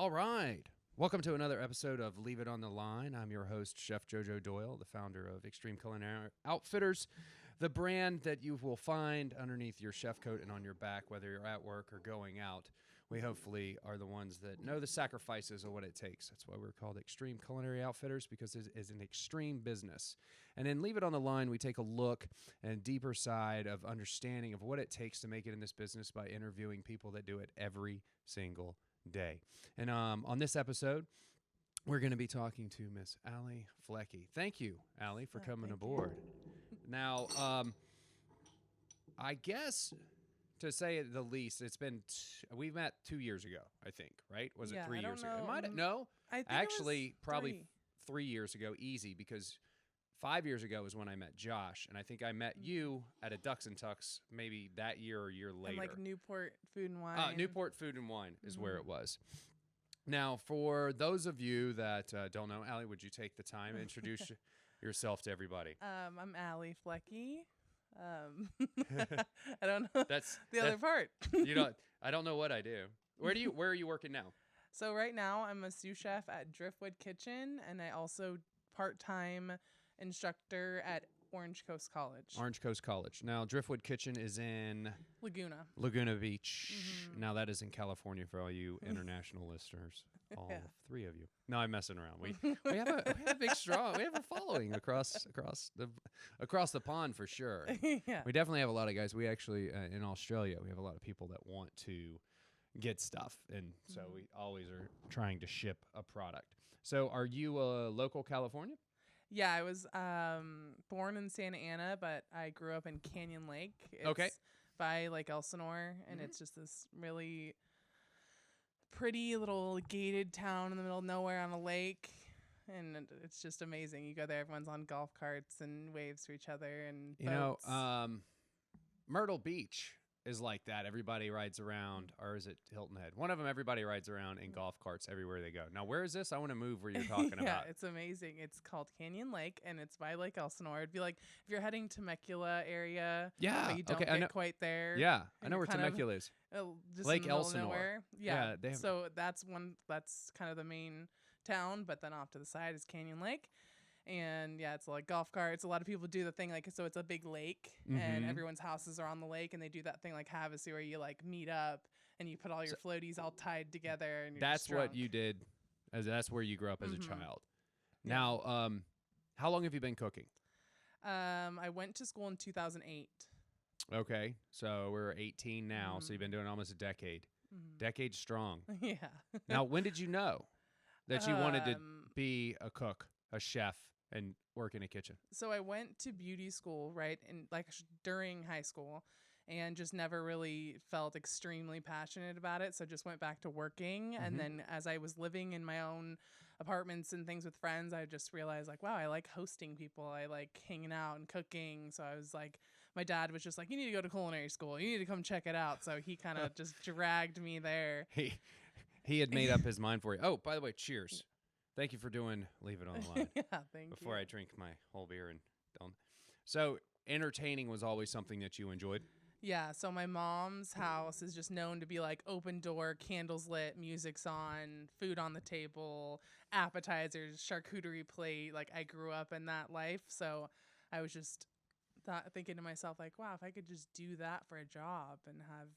All right. Welcome to another episode of Leave It on the Line. I'm your host, Chef Jo-Jo Doyle, the founder of Extreme Culinary Outfitters, the brand that you will find underneath your chef coat and on your back, whether you're at work or going out. We hopefully are the ones that know the sacrifices of what it takes. That's why we're called Extreme Culinary Outfitters, because it is an extreme business. And in Leave It on the Line, we take a look and a deeper side of understanding of what it takes to make it in this business by interviewing people that do it every single day. And on this episode, we're going to be talking to Miss Ali Flecki. Thank you, Ali, for coming aboard. Now, I guess to say it the least, it's been we met 2 years ago, I think, right? Was it 3 years ago? No, I think actually, probably 3. 3 years ago, easy, because 5 years ago is when I met Josh, and I think I met you at a Ducks and Tucks maybe that year or a year later. And like Newport Food and Wine. Newport Food and Wine is where it was. Now, for those of you that don't know, Ali, would you take the time to introduce yourself to everybody? I'm Ali Flecki. I don't know That's other part. I don't know what I do. Where are you working now? So right now I'm a sous chef at Driftwood Kitchen, and I also part-time instructor at Orange Coast College. Orange Coast College. Now, Driftwood Kitchen is in Laguna Beach. Now, that is in California for all you international listeners, all 3 of you. No, I'm messing around. We have a big strong. We have a following across the pond for sure. Yeah. We definitely have a lot of guys. We actually in Australia, we have a lot of people that want to get stuff, and so we always are trying to ship a product. So, are you a local California? Yeah, I was born in Santa Ana, but I grew up in Canyon Lake. It's by Lake Elsinore, and it's just this really pretty little gated town in the middle of nowhere on a lake, and it's just amazing. You go there, everyone's on golf carts and waves to each other, and boats. Myrtle Beach is like that. Everybody rides around, or is it Hilton Head? One of them, everybody rides around in golf carts everywhere they go. Now, where is this? I want to move where you're talking about. Yeah, it's amazing. It's called Canyon Lake, and it's by Lake Elsinore. It'd be like if you're heading to Temecula area, but you don't get quite there. Yeah, I know where Temecula is. Just Lake in the middle Elsinore. of nowhere. Yeah, so that's kind of the main town, but then off to the side is Canyon Lake. And yeah, it's like golf carts. A lot of people do the thing so it's a big lake and everyone's houses are on the lake, and they do that thing like Hobbies where you like meet up and you put all your floaties all tied together. And that's what you did. That's where you grew up as a child. Yeah. Now, how long have you been cooking? I went to school in 2008. Okay, so we're 18 now, so you've been doing almost a decade. Decade strong. Yeah. Now, when did you know that you wanted to be a cook, a chef, and work in a kitchen? So I went to beauty school, right, and during high school, and just never really felt extremely passionate about it. So just went back to working, and then as I was living in my own apartments and things with friends, I just realized wow, I like hosting people. I like hanging out and cooking. So I was my dad was just you need to go to culinary school. You need to come check it out. So he kind of just dragged me there. He had made up his mind for you. Oh, by the way, cheers. Thank you for Leave It on the Line. Yeah, thank you. Before I drink my whole beer and don't. So entertaining was always something that you enjoyed? Yeah, so my mom's house is just known to be open door, candles lit, music's on, food on the table, appetizers, charcuterie plate. I grew up in that life, so I was just thinking to myself, wow, if I could just do that for a job and have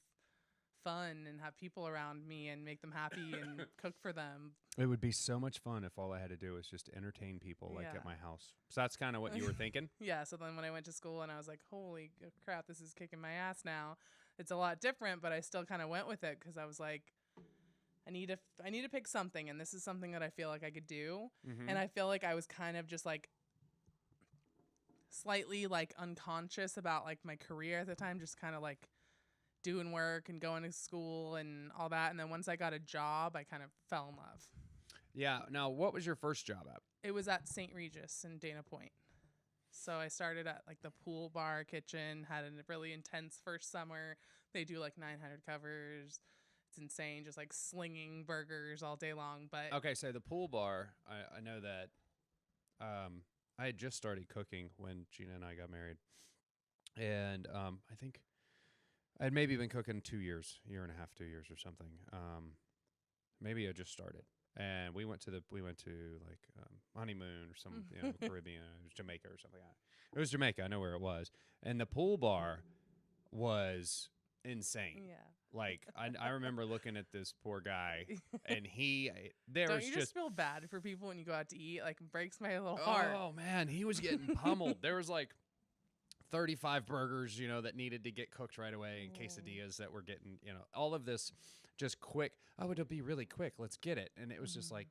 fun and have people around me and make them happy and cook for them. It would be so much fun if all I had to do was just entertain people at my house. So that's kind of what you were thinking? Yeah, so then when I went to school and I was holy crap, this is kicking my ass now. It's a lot different, but I still kind of went with it because I was I need to pick something, and this is something that I feel I could do. And I feel I was kind of just slightly unconscious about my career at the time, just kind of doing work and going to school and all that. And then once I got a job, I kind of fell in love. Yeah. Now, what was your first job at? It was at St. Regis in Dana Point. So I started at the pool bar kitchen, had a really intense first summer. They do 900 covers. It's insane, just slinging burgers all day long. But okay, so the pool bar, I know that I had just started cooking when Gina and I got married. And I think I'd maybe been cooking 2 years, year and a half, 2 years or something. maybe it just started. And we went to like honeymoon or some Caribbean, it was Jamaica or something like that. It was Jamaica. I know where it was. And the pool bar was insane. Yeah. Like I remember looking at this poor guy, and Don't you just feel bad for people when you go out to eat? Like, it breaks my little heart. Oh man, he was getting pummeled. There was like 35 burgers, that needed to get cooked right away, and quesadillas that were getting, all of this just quick. Oh, it'll be really quick. Let's get it. And it was just like,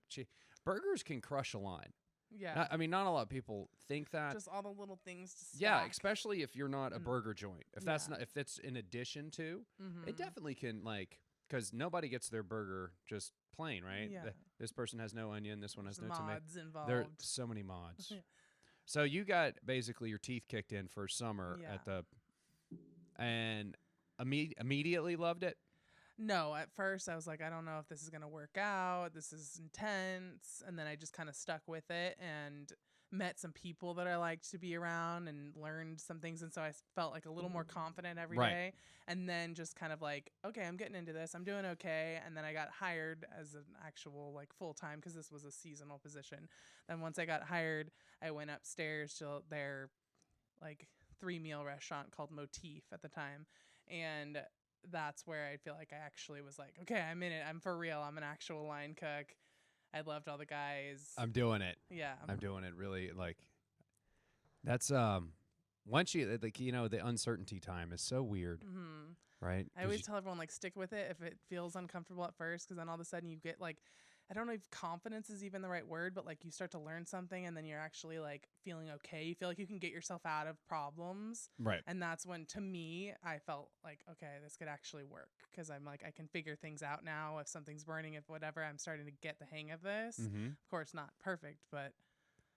burgers can crush a line. Yeah. Not a lot of people think that. Just all the little things to stack. Yeah, especially if you're not a burger joint. If it's in addition to, it definitely can, like, because nobody gets their burger just plain, right? Yeah. This person has no onion. This one has no tomato. Mods involved. There are so many mods. So you got basically your teeth kicked in for summer and immediately loved it. No, at first I was like, I don't know if this is going to work out. This is intense. And then I just kind of stuck with it and met some people that I liked to be around and learned some things. And so I felt like a little more confident every day. And then just kind of like, okay, I'm getting into this. I'm doing okay. And then I got hired as an actual like full time, because this was a seasonal position. Then once I got hired, I went upstairs to their like 3-meal restaurant called Motif at the time. And that's where I feel like I actually was like, okay, I'm in it. I'm for real. I'm an actual line cook. I loved all the guys. I'm doing it. Yeah. I'm doing it really. Like, that's, once you, like, the uncertainty time is so weird, right? I always tell everyone, like, stick with it if it feels uncomfortable at first, because then all of a sudden you get like, I don't know if confidence is even the right word, but like you start to learn something and then you're actually like feeling okay. You feel like you can get yourself out of problems. Right. And that's when, to me, I felt like, okay, this could actually work, because I'm like, I can figure things out now. If something's burning, if whatever, I'm starting to get the hang of this. Of course, not perfect, but.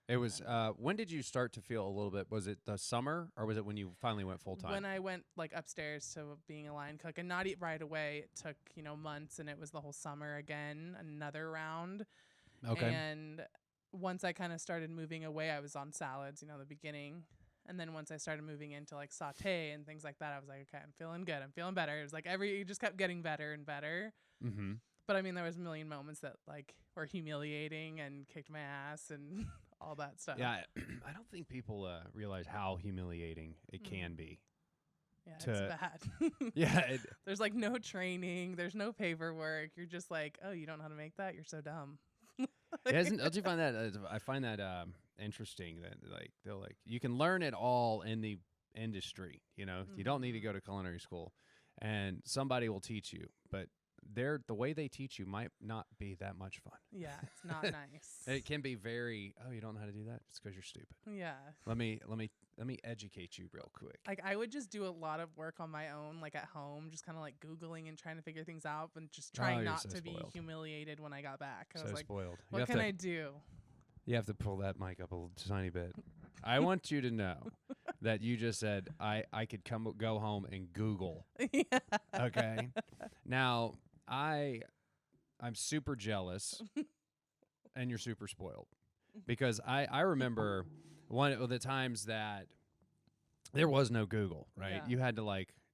It was, when did you start to feel a little bit, was it the summer, or was it when you finally went full time? When I went like upstairs to being a line cook, and not eat right away, it took, months, and it was the whole summer again, another round. Okay. And once I kind of started moving away, I was on salads, the beginning. And then once I started moving into like saute and things like that, I was like, okay, I'm feeling good. I'm feeling better. It was like it just kept getting better and better. But I mean, there was a million moments that like were humiliating and kicked my ass and all that stuff. Yeah, I don't think people realize how humiliating it can be. Yeah, it's bad. Yeah. There's like no training. There's no paperwork. You're just like, oh, you don't know how to make that? You're so dumb. Don't you find that? I find that interesting that like they're like, you can learn it all in the industry. You don't need to go to culinary school, and somebody will teach you. But the way they teach you might not be that much fun. Yeah, it's not nice. It can be very, oh, you don't know how to do that? It's because you're stupid. Yeah. Let me educate you real quick. Like, I would just do a lot of work on my own, like at home, just kind of like Googling and trying to figure things out, and just trying not to be humiliated when I got back. I was like, spoiled. What can I do? You have to pull that mic up a tiny bit. I want you to know that you just said I could go home and Google. Yeah. Okay. Now, I'm super jealous, and you're super spoiled, because I remember one of the times that there was no Google, right? Yeah.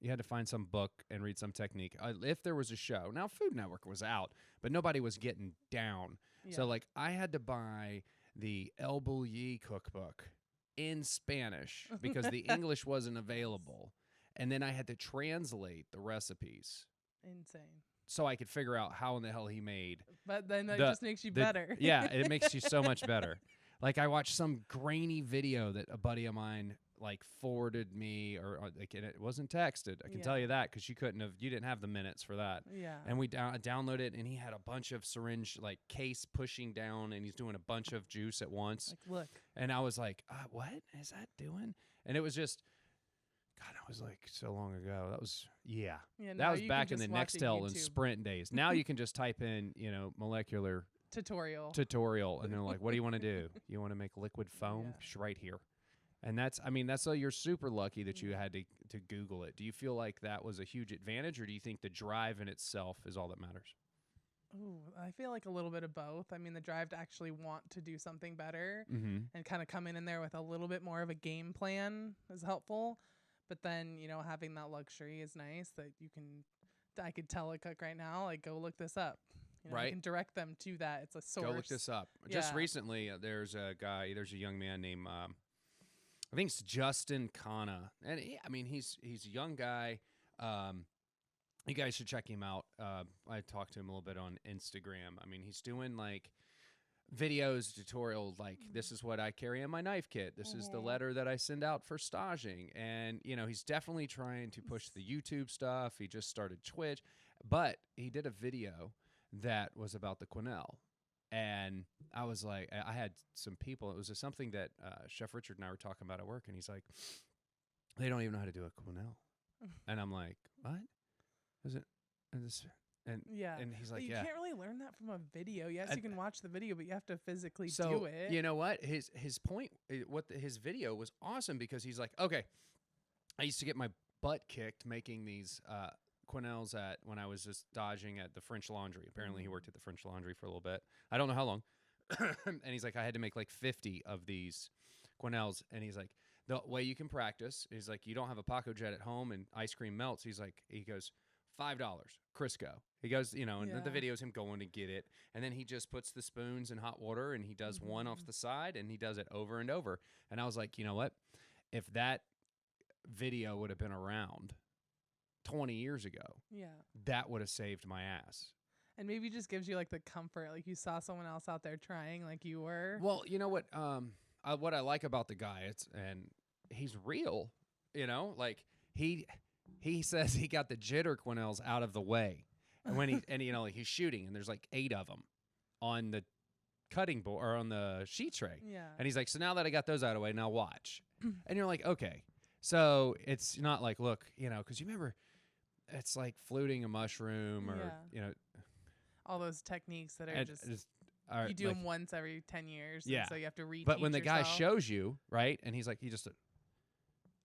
You had to find some book and read some technique. If there was a show, now Food Network was out, but nobody was getting down. Yeah. So like I had to buy the El Bulli cookbook in Spanish because the English wasn't available, and then I had to translate the recipes. Insane. So I could figure out how in the hell he made. But then that just makes you better. Yeah, it makes you so much better. Like I watched some grainy video that a buddy of mine like forwarded me, or like it wasn't texted. I can tell you that, because you didn't have the minutes for that. Yeah. And we downloaded it, and he had a bunch of syringe like case pushing down, and he's doing a bunch of juice at once. Like, look. And I was like, what is that doing? And it was just, God, that was like so long ago. That was, that was back in the Nextel and Sprint days. Now you can just type in, molecular tutorial, and they're like, what do you want to do? You want to make liquid foam? Right here. And that's so you're super lucky that you had to Google it. Do you feel like that was a huge advantage, or do you think the drive in itself is all that matters? Ooh, I feel like a little bit of both. I mean, the drive to actually want to do something better and kind of coming in there with a little bit more of a game plan is helpful. But then, having that luxury is nice, that I could tell a cook right now, like, go look this up. I Right. can direct them to that. It's a source. Go look this up. Just Yeah. recently, there's a young man named, I think it's Justin Kana. And he's a young guy. You guys should check him out. I talked to him a little bit on Instagram. I mean, he's doing like videos, tutorials, like this is what I carry in my knife kit. This is the letter that I send out for staging. And, he's definitely trying to push the YouTube stuff. He just started Twitch, but he did a video that was about the quenelle. And I was like, I had some people, it was something that Chef Richard and I were talking about at work, and he's like, they don't even know how to do a quenelle. And I'm like, what? Is it? And he's like, you yeah. can't really learn that from a video. Yes, you can watch the video, but you have to physically So, do it. you know what? His point, his video was awesome because he's like, okay, I used to get my butt kicked making these quenelles when I was just dodging at the French Laundry. Apparently, he worked at the French Laundry for a little bit. I don't know how long. And he's like, I had to make like 50 of these quenelles. And he's like, the way you can practice is like, you don't have a Paco Jet at home and ice cream melts. He goes, $5, Crisco. He goes, and the video is him going to get it. And then he just puts the spoons in hot water and he does one off the side and he does it over and over. And I was like, you know what? If that video would have been around 20 years ago, that would have saved my ass. And maybe just gives you like the comfort, like you saw someone else out there trying like you were. Well, you know what? What I like about the guy, and he's real, like he says he got the jitter quenelles out of the way. And when he's shooting and there's like 8 of them on the cutting board or on the sheet tray. Yeah. And he's like, so now that I got those out of the way, now watch. And you're like, okay. So it's not like, look, because you remember it's like fluting a mushroom or, all those techniques that are just you do them once every 10 years. Yeah. So you have to reteach But when the guy yourself. shows you, right, and he's like,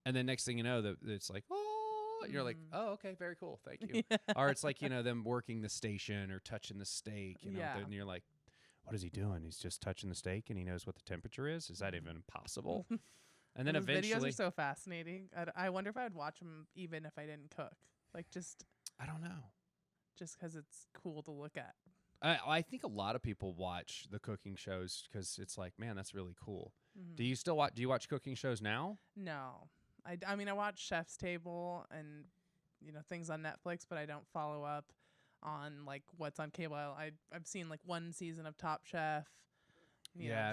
and then next thing you know, it's like, oh, and you're like, oh, okay, very cool, thank you. Yeah. Or it's like, them working the station or touching the steak, and you're like, what is he doing? He's just touching the steak and he knows what the temperature is? Is that even possible? And then those eventually. videos are so fascinating. I wonder if I would watch them even if I didn't cook. Like I don't know. Just because it's cool to look at. I think a lot of people watch the cooking shows because it's like, man, that's really cool. Mm-hmm. Do you still watch? Do you watch cooking shows now? No, I mean I watch Chef's Table and things on Netflix, but I don't follow up on like what's on cable. I've seen like one season of Top Chef.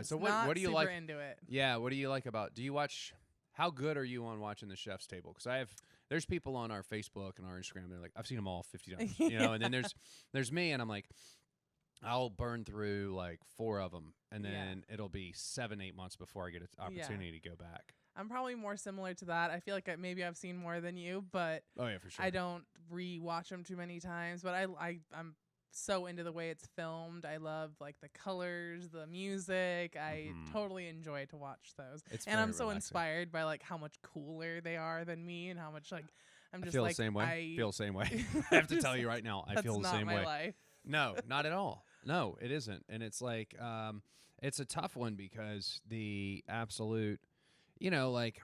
So what do you like? Into it. Yeah, what do you like about? Do you watch? How good are you on watching the Chef's Table? Because there's people on our Facebook and our Instagram. They're like, I've seen them all 50 times, And then there's me, and I'm like, I'll burn through like 4 of them, and then it'll be 7-8 months before I get an opportunity to go back. I'm probably more similar to that. I feel like maybe I've seen more than you, but oh yeah, for sure. I don't re-watch them too many times. But I'm so into the way it's filmed. I love like the colors, the music. I totally enjoy to watch those. And I'm so inspired by like how much cooler they are than me, and how much like I'm just feel like the same way. I feel the same way. I have to tell you right now, I feel the same way. That's not my life. No, not at all. No, it isn't. And it's like it's a tough one because the absolute, like,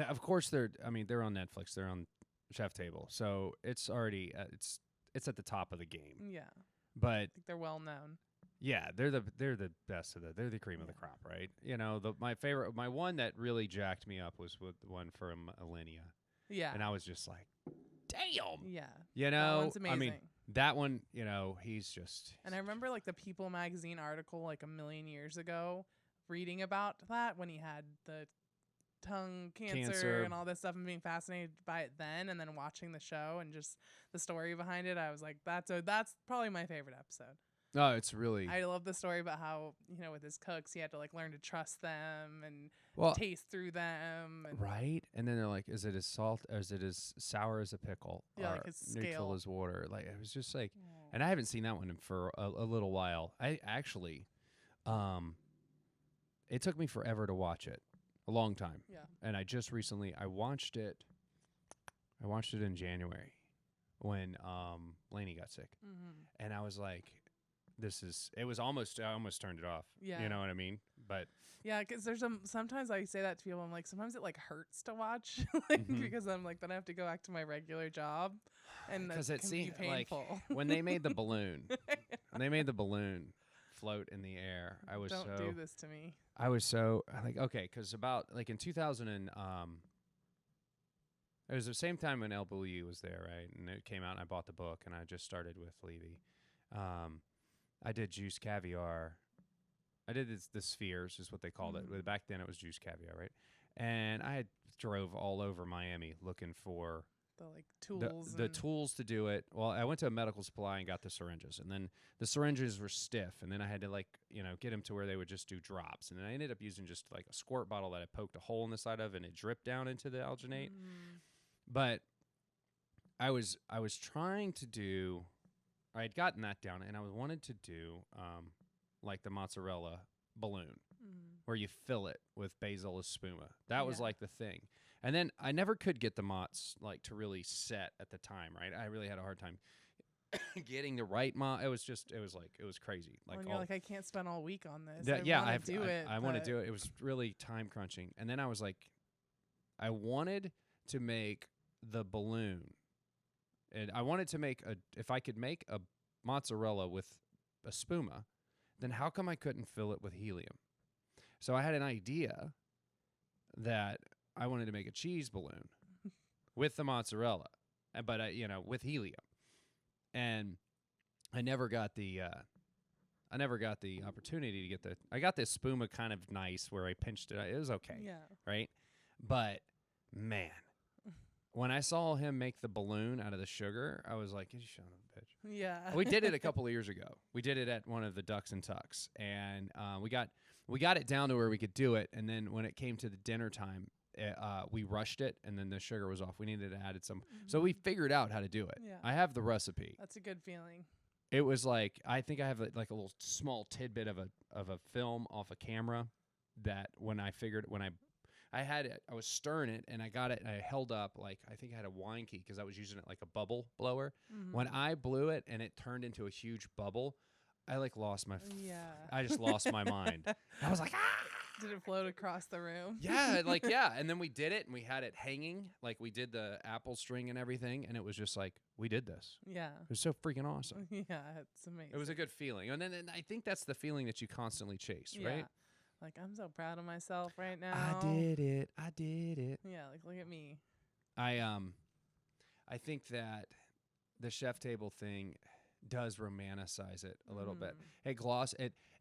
of course they're on Netflix. They're on Chef Table, so it's already it's at the top of the game. Yeah, but I think they're well known. Yeah, they're the best of they're the cream of the crop, right? My one that really jacked me up was with the one from Alinea. Yeah, and I was just like, damn. Yeah, that one's amazing. I mean, that one, he's just. And I remember like the People magazine article like a million years ago, reading about that when he had the tongue cancer and all this stuff, and being fascinated by it then, and then watching the show and just the story behind it. I was like, that's probably my favorite episode. Oh, it's really. I love the story about how with his cooks he had to like learn to trust them and taste through them. And right, and then they're like, is it as salt? Or is it as sour as a pickle? Yeah, or like his neutral scale. as water? Like it was just like, and I haven't seen that one for a little while. I actually, it took me forever to watch it, a long time. Yeah, and I just recently I watched it in January when Lainey got sick, and I was like. I almost turned it off. Yeah. You know what I mean? But yeah, because there's sometimes I say that to people. I'm like, sometimes it like hurts to watch, because I'm like, then I have to go back to my regular job. and that because it can be seemed like painful. when they made the balloon, when they made the balloon float in the air, Don't do this to me. I was so like, okay, because about like in 2000 and it was the same time when El Bulli was there, right? And it came out, and I bought the book, and I just started with Levy. I did juice caviar. I did the spheres, is what they called it. Back then, it was juice caviar, right? And I had drove all over Miami looking for The tools. the tools to do it. Well, I went to a medical supply and got the syringes, and then the syringes were stiff, and then I had to get them to where they would just do drops, and then I ended up using just like a squirt bottle that I poked a hole in the side of, and it dripped down into the alginate. But I was trying to do. I had gotten that down, and I wanted to do like the mozzarella balloon, where you fill it with basil espuma. That was like the thing. And then I never could get the mozz like to really set at the time, right? I really had a hard time getting the right mozz. It was crazy. Like, you're like, I can't spend all week on this. I want to do it. It was really time crunching. And then I was like, I wanted to make the balloon, and I wanted to make if I could make a mozzarella with a spuma, then how come I couldn't fill it with helium? So I had an idea that I wanted to make a cheese balloon with the mozzarella, but with helium, and I never got the opportunity to get the. I got this spuma kind of nice where I pinched it. It was okay, right? But man, when I saw him make the balloon out of the sugar, I was like, "You son of a bitch!" Yeah, we did it a couple of years ago. We did it at one of the Ducks and Tucks, and we got it down to where we could do it. And then when it came to the dinner time, we rushed it, and then the sugar was off. We needed to add some, so we figured out how to do it. Yeah. I have the recipe. That's a good feeling. It was like, I think I have like a little small tidbit of a film off a camera that when I had it, I was stirring it, and I got it, and I held up, like, I think I had a wine key because I was using it like a bubble blower. When I blew it and it turned into a huge bubble, I like lost my, I just lost my mind. I was like, ah! Did it float across the room? Yeah, and then we did it, and we had it hanging, like we did the apple string and everything, and it was just like, we did this. Yeah. It was so freaking awesome. Yeah, it's amazing. It was a good feeling. And then I think that's the feeling that you constantly chase, right? Like, I'm so proud of myself right now. I did it. Yeah, like, look at me. I think that the chef table thing does romanticize it a little bit. Hey,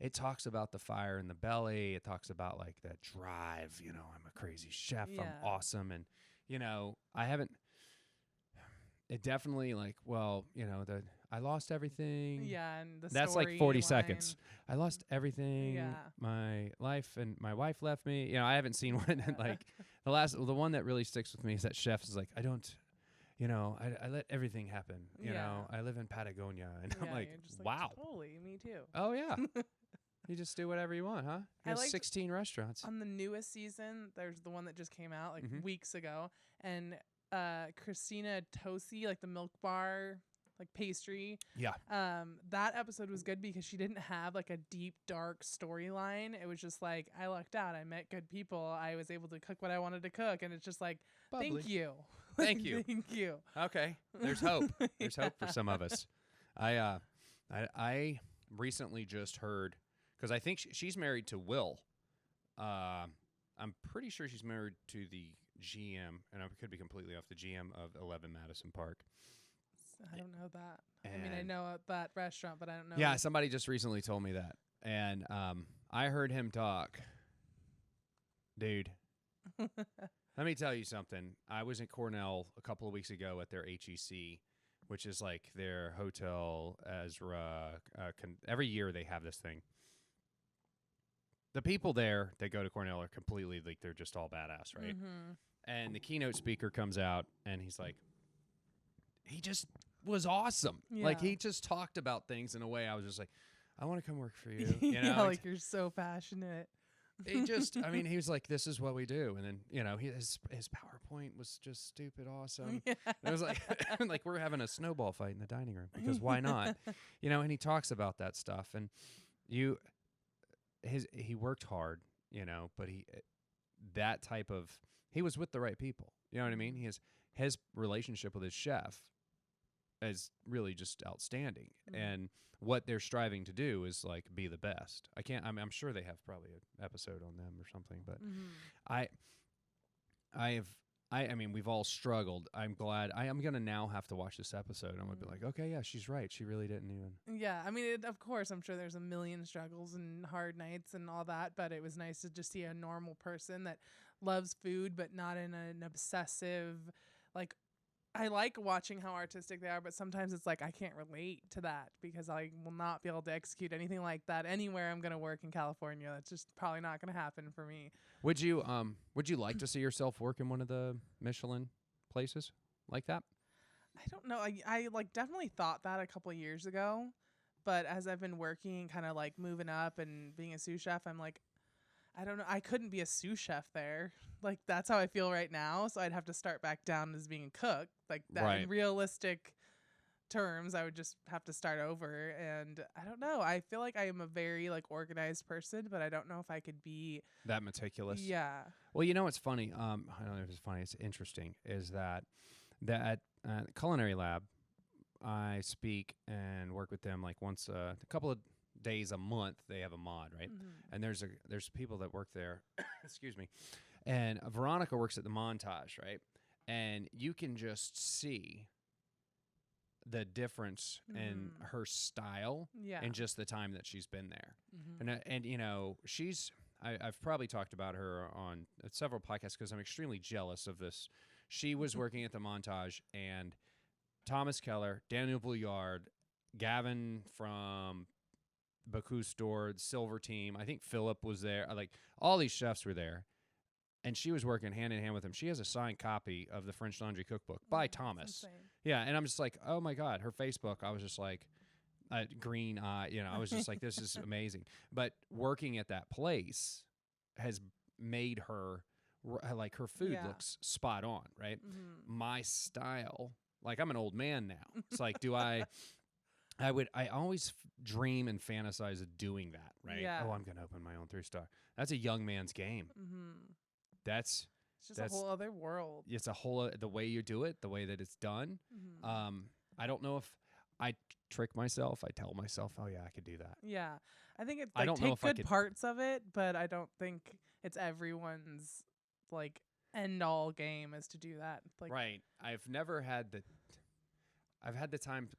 it talks about the fire in the belly. It talks about like that drive, I'm a crazy chef. Yeah. I'm awesome. And, I haven't, it definitely I lost everything. Yeah. And that's like 40 seconds. I lost everything. Yeah. My life and my wife left me. I haven't seen one. Like the one that really sticks with me is that chef is like, I don't, I let everything happen. I live in Patagonia, and I'm like, wow. Totally, me too. Oh, yeah. You just do whatever you want, huh? You have 16 restaurants. On the newest season, there's the one that just came out like weeks ago, and Christina Tosi, like the Milk Bar, like pastry. Yeah. That episode was good because she didn't have like a deep, dark storyline. It was just like, I lucked out. I met good people. I was able to cook what I wanted to cook, and it's just like, bubbly. Thank you. Thank you. Thank you. Okay. There's hope. There's hope for some of us. I recently just heard, because I think she's married to Will. I'm pretty sure she's married to the GM, and I could be completely off, the GM of 11 Madison Park. I don't know that. I know that restaurant, but I don't know. Yeah, somebody just recently told me that. And I heard him talk. Dude. Let me tell you something. I was in Cornell a couple of weeks ago at their HEC, which is like their Hotel Ezra. Every year they have this thing. The people there that go to Cornell are completely, like, they're just all badass, right? And the keynote speaker comes out, and he's like, he just was awesome. Yeah. Like, he just talked about things in a way I was just like, I want to come work for you. Yeah, like, you're so passionate. He just, he was like, this is what we do. And then, his PowerPoint was just stupid awesome. Yeah. It was like, like we're having a snowball fight in the dining room, because why not? And he talks about that stuff. And he worked hard, but he was with the right people. You know what I mean? His relationship with his chef is really just outstanding. Mhm. And what they're striving to do is like be the best. I'm sure they have probably an episode on them or something, but I I mean, we've all struggled. I'm glad. I'm going to now have to watch this episode. I'm going to be like, okay, yeah, she's right. She really didn't even. Yeah, I mean, of course, I'm sure there's a million struggles and hard nights and all that, but it was nice to just see a normal person that loves food, but not in an obsessive, like, I like watching how artistic they are, but sometimes it's like I can't relate to that because I will not be able to execute anything like that anywhere I'm going to work in California. That's just probably not going to happen for me. Would you like to see yourself work in one of the Michelin places like that? I don't know. I like definitely thought that a couple of years ago, but as I've been working, kind of like moving up and being a sous chef, I'm like, I don't know. I couldn't be a sous chef there. Like that's how I feel right now. So I'd have to start back down as being a cook. Like that Right. in realistic terms, I would just have to start over. And I don't know. I feel like I am a very like organized person, but I don't know if I could be That meticulous. Yeah. Well, you know what's funny? I don't know if it's funny. It's interesting. Is that at Culinary Lab, I speak and work with them like once a couple of days a month. They have a mod, right? And there's people that work there. Excuse me. And Veronica works at the Montage, right? And you can just see the difference in her style in just the time that she's been there. And you know, I've probably talked about her on several podcasts because I'm extremely jealous of this. She was working at the Montage, and Thomas Keller, Daniel Bouillard, Gavin from Bocuse d'Or, Silver Team, I think Philip was there. Like all these chefs were there. And she was working hand in hand with him. She has a signed copy of the French Laundry Cookbook by Thomas. Yeah, and I'm just like, oh my God, her Facebook. I was just like, green eye. You know, I was just like, this is amazing. But working at that place has made her like her food looks spot on, right? My style, like I'm an old man now. It's like, I always dream and fantasize of doing that, right? Yeah. Oh, I'm going to open my own 3-star. That's a young man's game. That's just a whole other world. It's a whole the way you do it, the way that it's done. I don't know if I trick myself. I tell myself, "Oh yeah, I could do that." Yeah, I think it's I like don't know take if I good could- parts of it, but I don't think it's everyone's like end all game is to do that. Like, Right. I've never had the. I've had the time.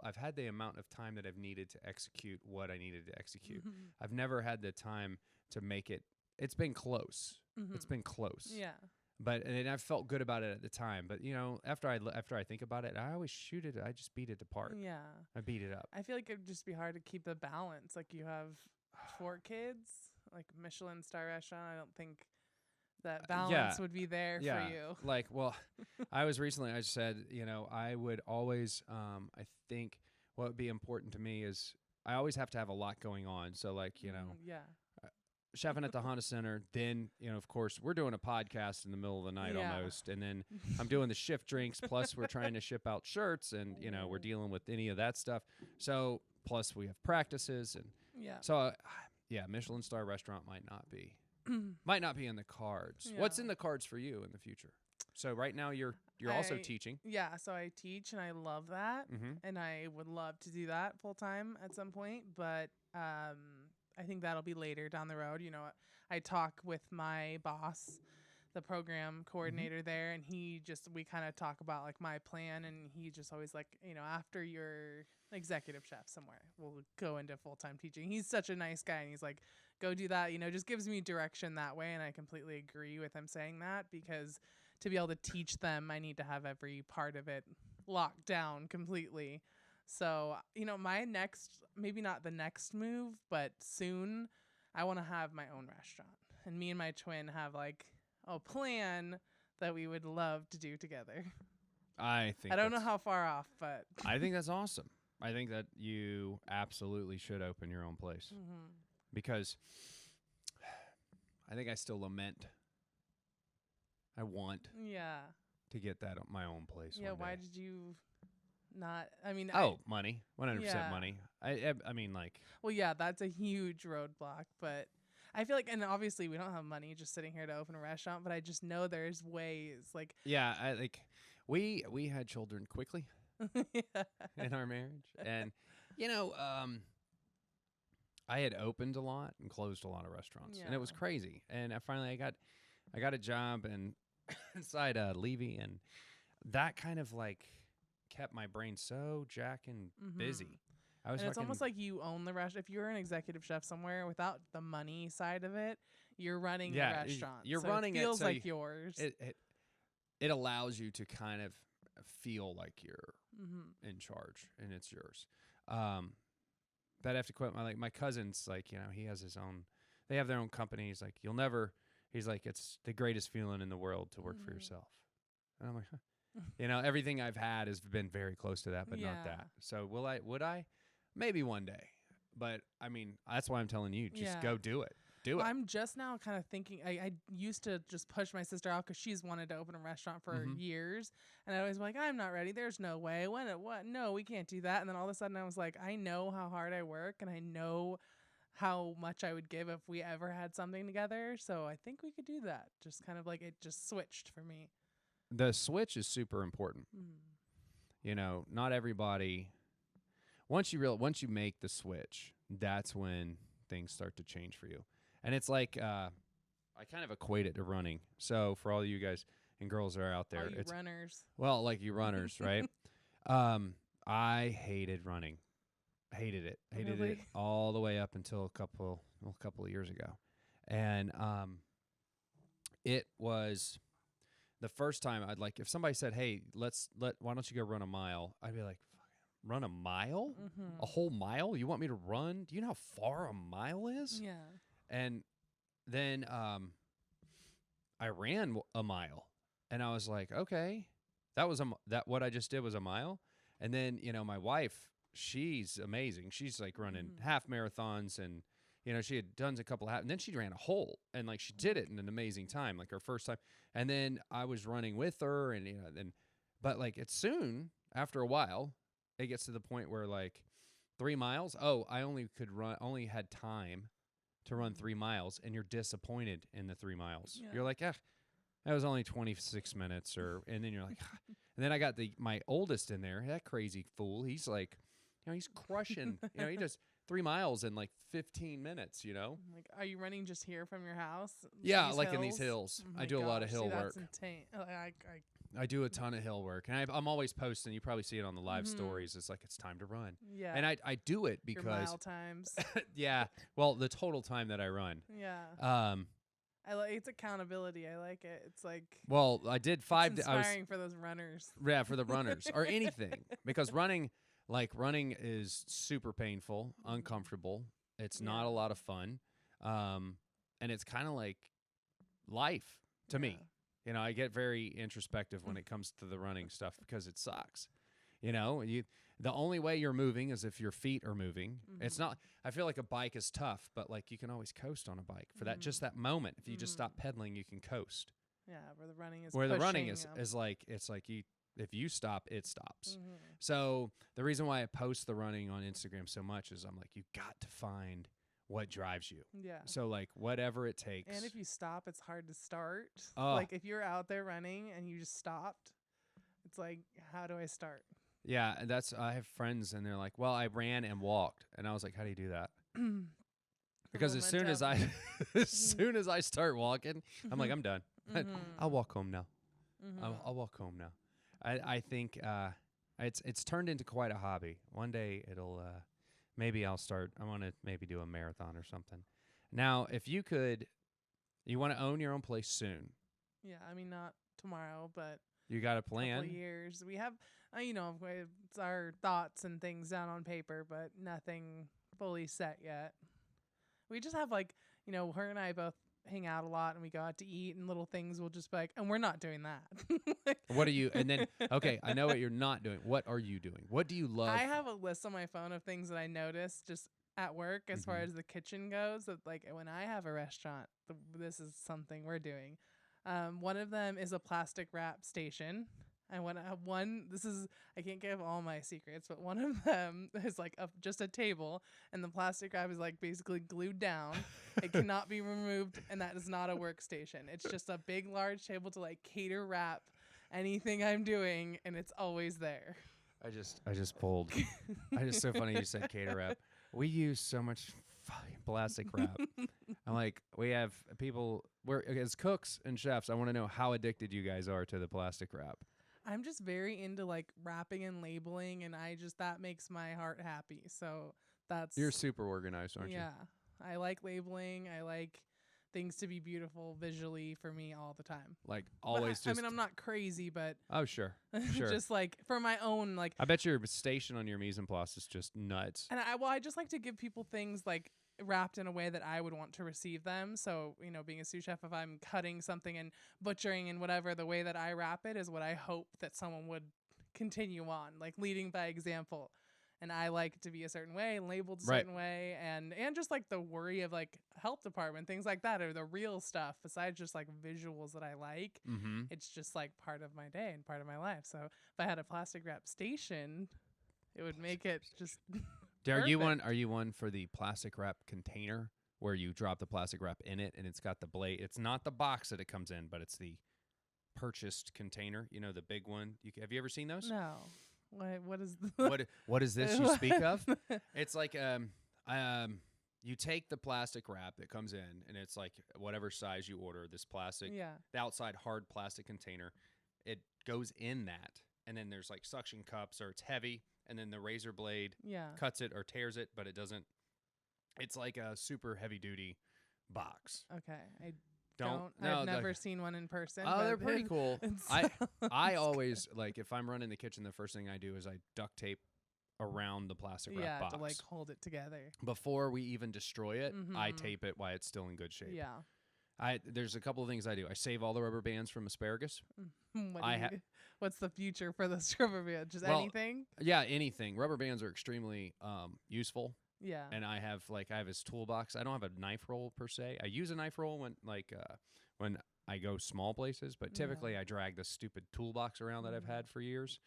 I've had the amount of time that I've needed to execute what I needed to execute. I've never had the time to make it. It's been close. It's been close. Yeah. And I felt good about it at the time. But you know, after I think about it, I always shoot it. I just beat it apart. Yeah. I beat it up. I feel like it'd just be hard to keep the balance. Like you have 4 kids, like Michelin star restaurant. I don't think that balance would be there for you. Like, well, I just said, you know, I would always, I think what would be important to me is I always have to have a lot going on. So like, you know, chefing at the Honda Center, then, you know, of course, we're doing a podcast in the middle of the night almost, and then I'm doing the shift drinks, plus we're trying to ship out shirts, and, you know, we're dealing with any of that stuff. So, plus we have practices, and so, Michelin star restaurant might not be in the cards. Yeah. What's in the cards for you in the future? So right now you're also teaching. Yeah, so I teach, and I love that, and I would love to do that full time at some point, but I think that'll be later down the road. You know, I talk with my boss, the program coordinator there, and we kind of talk about like my plan, and he just always like, you know, after you're executive chef somewhere, we'll go into full-time teaching. He's such a nice guy, and he's like, go do that, you know, just gives me direction that way. And I completely agree with him saying that, because to be able to teach them, I need to have every part of it locked down completely. So, you know, my next, maybe not the next move, but soon I want to have my own restaurant. And me and my twin have like a plan that we would love to do together. I don't know how far off, but I think that's awesome. I think that you absolutely should open your own place, because I think I still lament. I want to get that my own place. Yeah, why did you not? I mean, money, 100% money. I mean, like. Well, yeah, that's a huge roadblock, but I feel like, and obviously we don't have money just sitting here to open a restaurant, but I just know there's ways. Like, yeah, we had children quickly. Yeah. in our marriage. And, you know, I had opened a lot and closed a lot of restaurants, and it was Yeah. crazy. And I got a job and inside Levy, and that kind of like kept my brain so jacking busy. I was And it's fucking almost like you own the restaurant. If you're an executive chef somewhere, without the money side of it, you're running the restaurant. you're so running it feels so like yours. it allows you to kind of feel like you're Mm-hmm. in charge and it's yours. But I have to quit my cousin's like, you know, he has his own, they have their own company. He's like, he's like, it's the greatest feeling in the world to work for yourself. And I'm like, huh. You know, everything I've had has been very close to that, but not that. So would I? Maybe one day. But I mean, that's why I'm telling you, just go do it. Do it. I'm just now kind of thinking, I used to just push my sister out because she's wanted to open a restaurant for years. And I was like, I'm not ready. There's no way. What? No, we can't do that. And then all of a sudden I was like, I know how hard I work and I know how much I would give if we ever had something together. So I think we could do that. Just kind of like it just switched for me. The switch is super important. You know, not everybody. Once you make the switch, that's when things start to change for you. And it's like I kind of equate it to running. So for all you guys and girls that are out there, it's runners. Well, like you runners, right? I hated running. Hated it. Hated it all the way up until a couple of years ago. And it was the first time I'd like, if somebody said, hey, why don't you go run a mile? I'd be like, run a mile? A whole mile? You want me to run? Do you know how far a mile is? Yeah. And then I ran a mile, and I was like, okay, that what I just did was a mile. And then, you know, my wife, she's amazing. She's like running half marathons, and you know, she had done a couple of half, and then she ran a whole, and like she did it in an amazing time, like her first time. And then I was running with her, and you know, but like it's soon after a while, it gets to the point where like 3 miles. Oh, I only had time to run 3 miles, and you're disappointed in the 3 miles. Yeah. You're like, that was only 26 minutes, and then you're like, and then I got my oldest in there, that crazy fool. He's like, you know, he's crushing, you know, he does 3 miles in like 15 minutes, you know? Like, are you running just here from your house? Yeah, like hills? In these hills. Oh I do a lot of hill work. That's insane. I do a ton of hill work. And I'm always posting. You probably see it on the live stories. It's like, it's time to run. Yeah. And I do it because... Your mile times. Yeah. Well, the total time that I run. Yeah. It's accountability. I like it. It's like... Well, I did 5 days. It's inspiring for those runners. Yeah, for the runners. Or anything. Because running is super painful, uncomfortable. It's not a lot of fun. And it's kind of like life to me. You know, I get very introspective when it comes to the running stuff because it sucks. You know, the only way you're moving is if your feet are moving. It's not, I feel like a bike is tough, but like you can always coast on a bike for that, just that moment. If you just stop pedaling, you can coast. Yeah, where the running is the running is like, it's like if you stop, it stops. So the reason why I post the running on Instagram so much is I'm like, you got to find what drives you. Yeah. So like whatever it takes. And if you stop, it's hard to start. Like if you're out there running and you just stopped, it's like, how do I start? Yeah, and I have friends and they're like, well, I ran and walked. And I was like, how do you do that? Because as soon as I start walking, I'm like, I'm done. I'll walk home now. I'll walk home now. I think it's turned into quite a hobby. One day it'll maybe I'll start. I want to maybe do a marathon or something. Now, if you want to own your own place soon. Yeah, I mean not tomorrow, but you got a plan. Couple years. We have, you know, it's our thoughts and things down on paper, but nothing fully set yet. We just have like, you know, her and I both hang out a lot and we go out to eat and little things will just be like, and we're not doing that. What are you, and then, okay, I know what you're not doing. What are you doing? What do you love? I have a list on my phone of things that I notice just at work as far as the kitchen goes. That like when I have a restaurant, this is something we're doing. One of them is a plastic wrap station. I want to have one. I can't give all my secrets, but one of them is like just a table, and the plastic wrap is like basically glued down. It cannot be removed, and that is not a workstation. It's just a big, large table to like cater wrap anything I'm doing, and it's always there. I just pulled. I just so funny you said cater wrap. We use so much fucking plastic wrap. I'm like, we have people. We're as cooks and chefs. I want to know how addicted you guys are to the plastic wrap. I'm just very into like wrapping and labeling, and that makes my heart happy. So You're super organized, aren't you? yeah. I like labeling. I like things to be beautiful visually for me all the time. Like always, I mean, I'm not crazy, but oh sure. just like for my own like. I bet your station on your mise en place is just nuts. And I just like to give people things like wrapped in a way that I would want to receive them. So, being a sous chef, if I'm cutting something and butchering and whatever, the way that I wrap it is what I hope that someone would continue on, like leading by example. And I like to be a certain way and labeled a certain way, and just like the worry of like health department, things like that, are the real stuff besides just like visuals that I like. Mm-hmm. It's just like part of my day and part of my life. So if I had a plastic wrap station, it would make it just Are you one for the plastic wrap container where you drop the plastic wrap in it and it's got the blade? It's not the box that it comes in, but it's the purchased container. You know, the big one. Have you ever seen those? No. What is what is this you speak of? It's like you take the plastic wrap that comes in, and it's like whatever size you order. This plastic, the outside hard plastic container, it goes in that, and then there's like suction cups, or it's heavy, and then the razor blade cuts it or tears it, but it doesn't. It's like a super heavy duty box. Okay, I've never seen one in person. Oh, they're pretty cool. I always, like, if I'm running the kitchen, the first thing I do is I duct tape around the plastic wrap box. to like hold it together. Before we even destroy it, I tape it while it's still in good shape. Yeah. There's a couple of things I do. I save all the rubber bands from asparagus. What's the future for the rubber band? Just anything? Yeah, anything. Rubber bands are extremely useful. Yeah. And I have his toolbox. I don't have a knife roll per se. I use a knife roll when I go small places, but typically I drag this stupid toolbox around that I've had for years.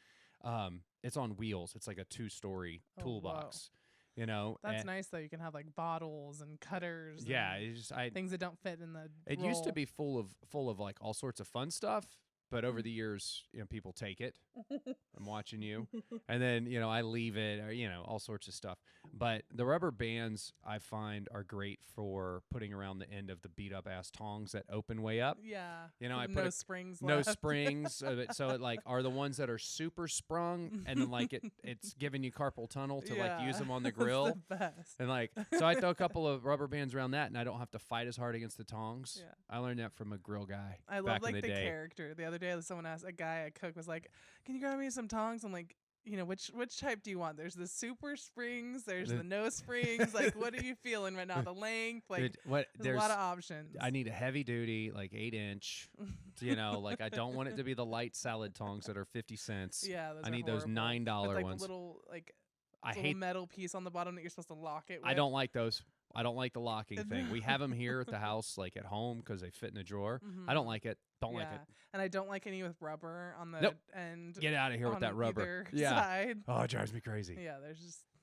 It's on wheels. It's like a 2-story toolbox. Whoa. That's nice though. You can have like bottles and cutters. Yeah, and things that don't fit in the It used to be full of like all sorts of fun stuff. But over the years, people take it. I'm watching you. And then, I leave it, or, all sorts of stuff. But the rubber bands, I find, are great for putting around the end of the beat-up-ass tongs that open way up. Yeah. I put springs no left. springs. So it, like, are the ones that are super sprung, and then, like, it's giving you carpal tunnel to, like, use them on the grill. That's the best. And, like, so I throw a couple of rubber bands around that, and I don't have to fight as hard against the tongs. Yeah. I learned that from a grill guy I back love, like, in the day. character. The other day, someone asked, a cook was like, "Can you grab me some tongs?" I'm like, which type do you want? There's the super springs. There's the no springs. Like, what are you feeling right now? The length, like, there's a lot of options. I need a heavy duty, like 8-inch. Like I don't want it to be the light salad tongs that are 50 cents. Yeah, I need those $9 with, like, ones. The little I hate metal piece on the bottom that you're supposed to lock it with. I don't like those. I don't like the locking thing. We have them here at the house, like at home, because they fit in the drawer. I don't like it. Don't like it. And I don't like any with rubber on the end. Get out of here with that rubber. Side. Oh, it drives me crazy. Yeah,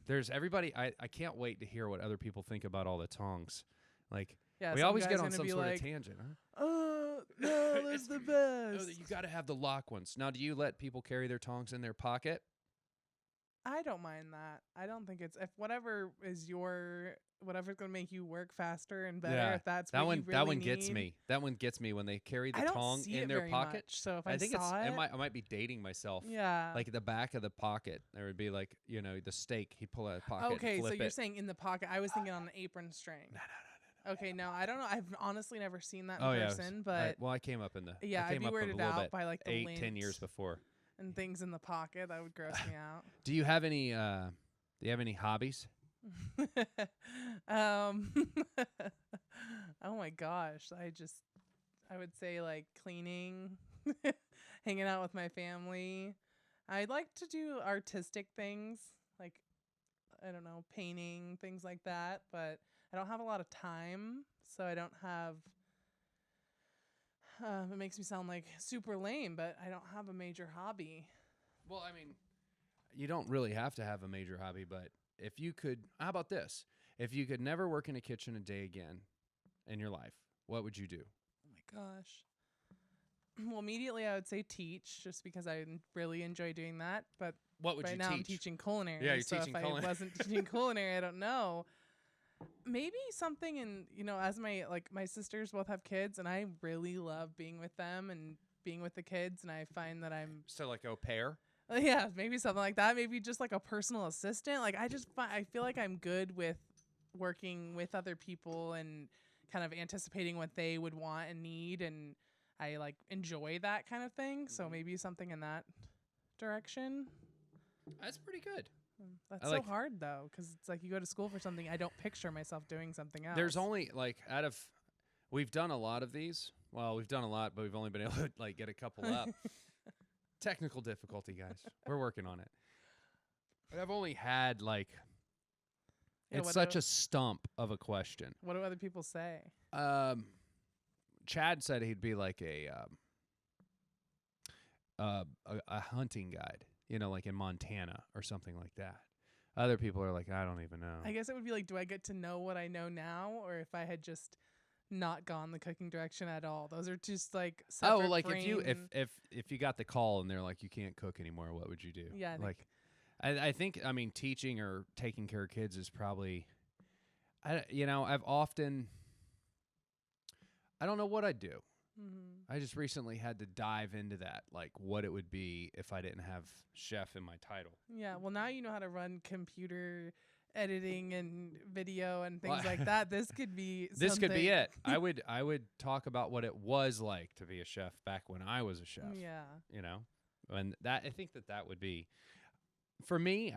there's everybody. I can't wait to hear what other people think about all the tongs. Like, yeah, we always get on some sort of tangent, huh? Oh, no, that's the best. You got to have the lock ones. Now, do you let people carry their tongs in their pocket? I don't mind that. I don't think it's whatever's going to make you work faster and better. If that's what you really that one need. gets me. That one gets me when they carry the tong in their pocket. Much, so if I think saw it, I might be dating myself. Yeah. Like at the back of the pocket, there would be like the steak. He'd pull out a pocket. Okay, flip so you're it. saying in the pocket. I was thinking on an apron string. No. Okay, no, I don't know. I've honestly never seen that in person, but I came up in the I'd be weirded out by like the 8-10 years before. And things in the pocket that would gross me out. Do you have any hobbies? Oh my gosh, I would say like cleaning, hanging out with my family. I'd like to do artistic things, like, I don't know, painting, things like that, but I don't have a lot of time, so I don't have it makes me sound like super lame, but I don't have a major hobby. Well, I mean, you don't really have to have a major hobby, but if you could, how about this? If you could never work in a kitchen a day again in your life, what would you do? Oh my gosh. Well, immediately I would say teach, just because I really enjoy doing that. But What would right you now teach? I'm teaching culinary. Yeah, you're so teaching if culinary. I wasn't teaching culinary, I don't know. Maybe something in, as my sisters both have kids, and I really love being with them and being with the kids, and I find that I'm So like au pair? yeah, maybe something like that. Maybe just like a personal assistant. Like I feel like I'm good with working with other people and kind of anticipating what they would want and need, and I like enjoy that kind of thing. So maybe something in that direction. That's pretty good. That's so hard though, because it's like you go to school for something. I don't picture myself doing something else. There's only like we've done a lot of these. Well, we've done a lot, but we've only been able to like get a couple up. Technical difficulty, guys. We're working on it. But I've only had like it's such a stump of a question. What do other people say? Chad said he'd be like a hunting guide, like in Montana or something like that. Other people are like, I don't even know. I guess it would be like, do I get to know what I know now, or if I had just not gone the cooking direction at all? Those are just like separate like brain. if you got the call and they're like, you can't cook anymore, what would you do? Yeah, I think teaching or taking care of kids is probably, I don't know what I'd do. Mm-hmm. I just recently had to dive into that, like what it would be if I didn't have chef in my title. Yeah, well, now you know how to run computer editing and video and things like that. This could be this could be it. I would talk about what it was like to be a chef back when I was a chef. Yeah. And that I think that would be, for me,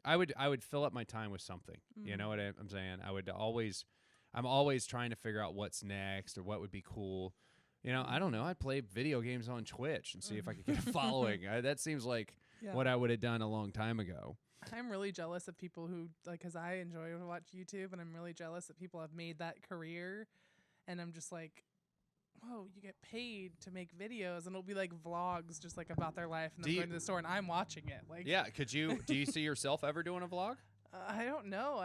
I would fill up my time with something. Mm-hmm. You know what I'm saying? I'm always trying to figure out what's next or what would be cool. I don't know. I'd play video games on Twitch and see if I could get a following. That seems like what I would have done a long time ago. I'm really jealous of people who, like, because I enjoy to watch YouTube, and I'm really jealous that people have made that career. And I'm just like, whoa, you get paid to make videos, and it'll be like vlogs just like about their life, and then going to the store, and I'm watching it. Like, yeah, do you see yourself ever doing a vlog? I don't know.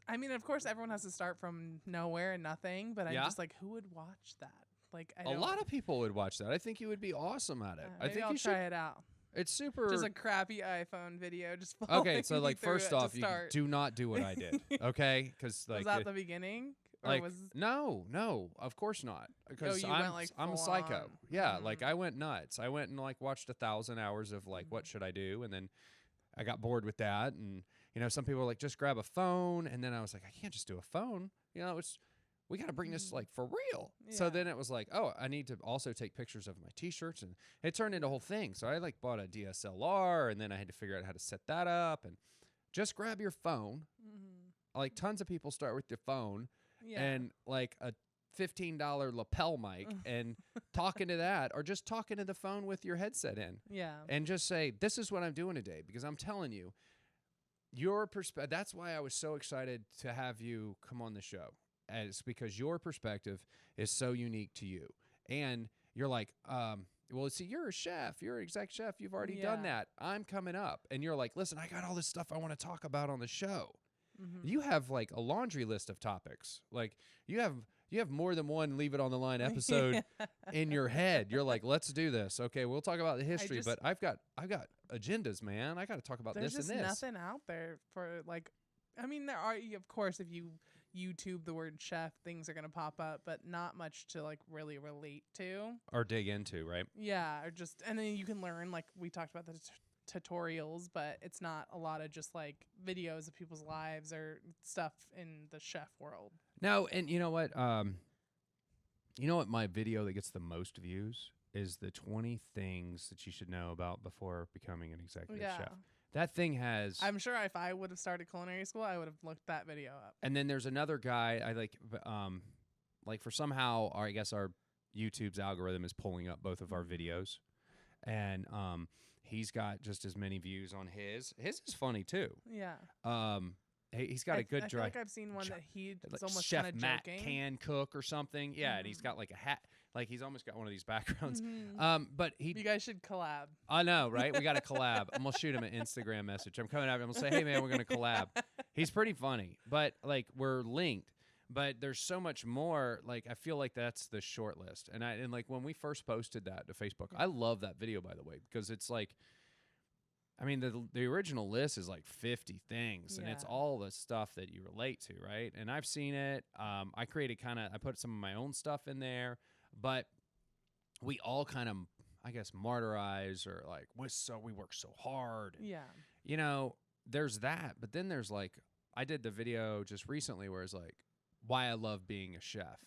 I mean, of course, everyone has to start from nowhere and nothing, but I'm just like, who would watch that? Like, a lot of people would watch that. I think you would be awesome at it. I think I'll try it out. It's super. Just a crappy iPhone video. Just okay. So like, first off, you do not do what I did. Okay, because like was that the beginning? Or like was no, of course not. Because I'm a psycho. On. Yeah, like I went nuts. I went and like watched 1,000 hours of like what should I do, and then I got bored with that. And some people are like, just grab a phone, and then I was like, I can't just do a phone. We got to bring this like for real. Yeah. So then it was like, oh, I need to also take pictures of my t-shirts, and it turned into a whole thing. So I like bought a DSLR, and then I had to figure out how to set that up, and just grab your phone. Mm-hmm. Like tons of people start with their phone and like a $15 lapel mic and talking to that, or just talking to the phone with your headset in. Yeah. And just say, this is what I'm doing today, because I'm telling you, your perspective. That's why I was so excited to have you come on the show. It's because your perspective is so unique to you. And you're like, well, see, you're a chef. You're an exec chef. You've already done that. I'm coming up. And you're like, listen, I got all this stuff I want to talk about on the show. Mm-hmm. You have like a laundry list of topics. Like you have more than one Leave It on the Line episode in your head. You're like, let's do this. Okay, we'll talk about the history, but I've got agendas, man. I got to talk about this and this. There's just nothing out there for like, I mean, there are, of course, if you YouTube the word chef, things are going to pop up, but not much to like really relate to or dig into, right? Yeah, or just, and then you can learn, like we talked about the tutorials, but it's not a lot of just like videos of people's lives or stuff in the chef world. No, and you know what? My video that gets the most views is the 20 things that you should know about before becoming an executive chef. That thing has... I'm sure if I would have started culinary school, I would have looked that video up. And then there's another guy, I like for somehow, I guess our YouTube's algorithm is pulling up both of our videos. And he's got just as many views on his. His is funny, too. Yeah. He's got a good... I feel like I've seen one that he's like almost Chef kind of Matt joking. Can Cook or something. Yeah, and he's got like a hat... Like, he's almost got one of these backgrounds. Mm-hmm. But you guys should collab. I know, right? We got to collab. I'm going to shoot him an Instagram message. I'm coming out. I'm going to say, hey, man, we're going to collab. He's pretty funny. But, like, we're linked. But there's so much more. Like, I feel like that's the short list. And like when we first posted that to Facebook, I love that video, by the way, because it's like, I mean, the original list is like 50 things, and it's all the stuff that you relate to, right? And I've seen it. I put some of my own stuff in there, but we all kind of, I guess, martyrize or like, we work so hard. Yeah. You know, there's that, but then there's like, I did the video just recently where it's like, why I love being a chef.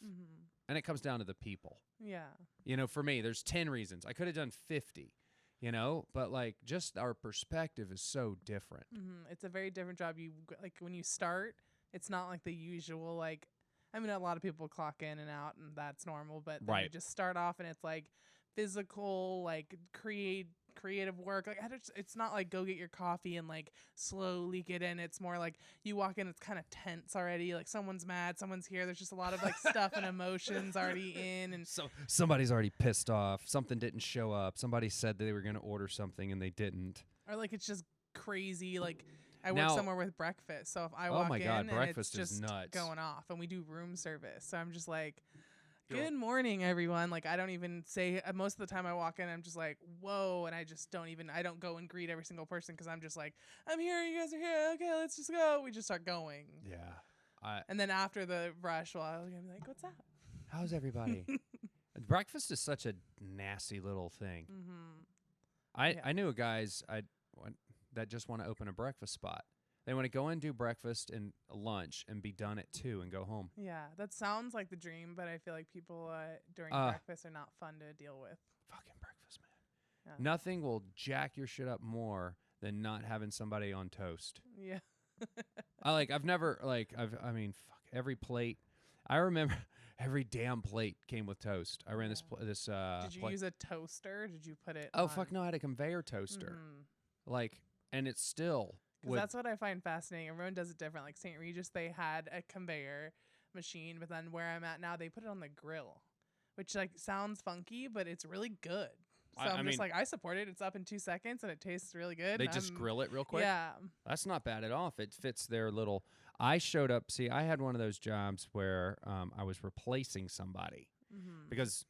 And it comes down to the people. Yeah. You know, for me, there's 10 reasons. I could have done 50. You know, but like just our perspective is so different. It's a very different job. You like when you start, it's not like the usual, like, I mean, a lot of people clock in and out and that's normal, but then you just start off and it's like physical, like creative work. Like it's not like go get your coffee and like slowly get in. It's more like you walk in, it's kind of tense already. Like someone's mad, someone's here. There's just a lot of like stuff and emotions already in, and so somebody's already pissed off. Something didn't show up. Somebody said they were going to order something and they didn't. Or like it's just crazy. Like I work somewhere with breakfast, so if I walk in and breakfast it's just is nuts. Going off, and we do room service, so I'm just like, good morning, everyone. Like, I don't even say, most of the time I walk in, I'm just like, whoa. And I don't go and greet every single person because I'm just like, I'm here. You guys are here. Okay, let's just go. We just start going. Yeah. And then after the rush, I'll be like, what's up? How's everybody? Breakfast is such a nasty little thing. I knew guys that just want to open a breakfast spot. They want to go and do breakfast and lunch and be done at 2 and go home. Yeah, that sounds like the dream, but I feel like people during breakfast are not fun to deal with. Fucking breakfast, man. Yeah. Nothing will jack your shit up more than not having somebody on toast. Yeah. I've never, I mean, fuck, every plate. I remember every damn plate came with toast. I ran this. Did you use a toaster? Did you put it Oh, fuck no, I had a conveyor toaster. And it's still... Because that's what I find fascinating. Everyone does it different. Like St. Regis, they had a conveyor machine, but then where I'm at now, they put it on the grill, which like sounds funky, but it's really good. So I'm just like, I support it. It's up in 2 seconds and it tastes really good. They just grill it real quick? Yeah. That's not bad at all if it fits their little... I showed up... See, I had one of those jobs where I was replacing somebody. Because...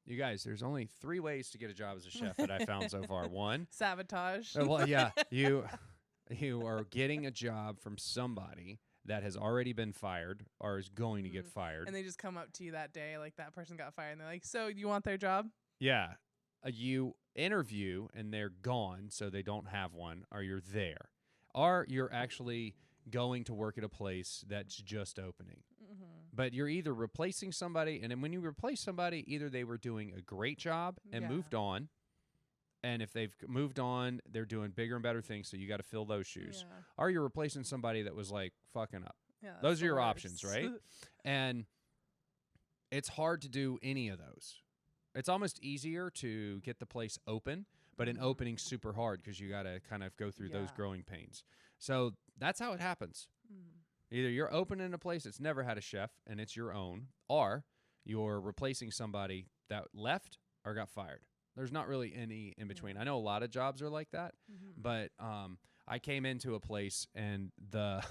You guys, there's only 3 ways to get a job as a chef that I found so far. 1... Sabotage. Well, yeah. You are getting a job from somebody that has already been fired or is going to get fired. And they just come up to you that day, like that person got fired, and they're like, so you want their job? Yeah. You interview, and they're gone, so they don't have one, or you're there. Or you're actually going to work at a place that's just opening. But you're either replacing somebody, and then when you replace somebody, either they were doing a great job and moved on, and if they've moved on, they're doing bigger and better things, so you got to fill those shoes. Yeah. Or you're replacing somebody that was, like, fucking up. Yeah, those are your options, right? And it's hard to do any of those. It's almost easier to get the place open, but an opening's super hard because you got to kind of go through those growing pains. So that's how it happens. Either you're opening a place that's never had a chef, and it's your own, or you're replacing somebody that left or got fired. There's not really any in between. I know a lot of jobs are like that, but I came into a place and the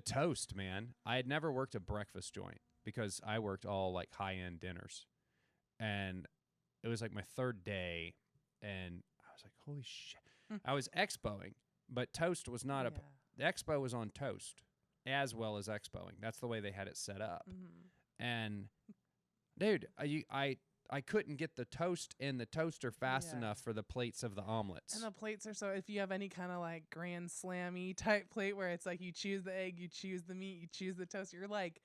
toast, man, I had never worked a breakfast joint because I worked all like high-end dinners. And it was like my 3rd day, and I was like, holy shit. I was expoing, but toast was not the expo was on toast as well as expoing. That's the way they had it set up. And dude, I couldn't get the toast in the toaster fast enough for the plates of the omelets. And the plates are so, if you have any kind of like grand slammy type plate where it's like you choose the egg, you choose the meat, you choose the toast, you're like,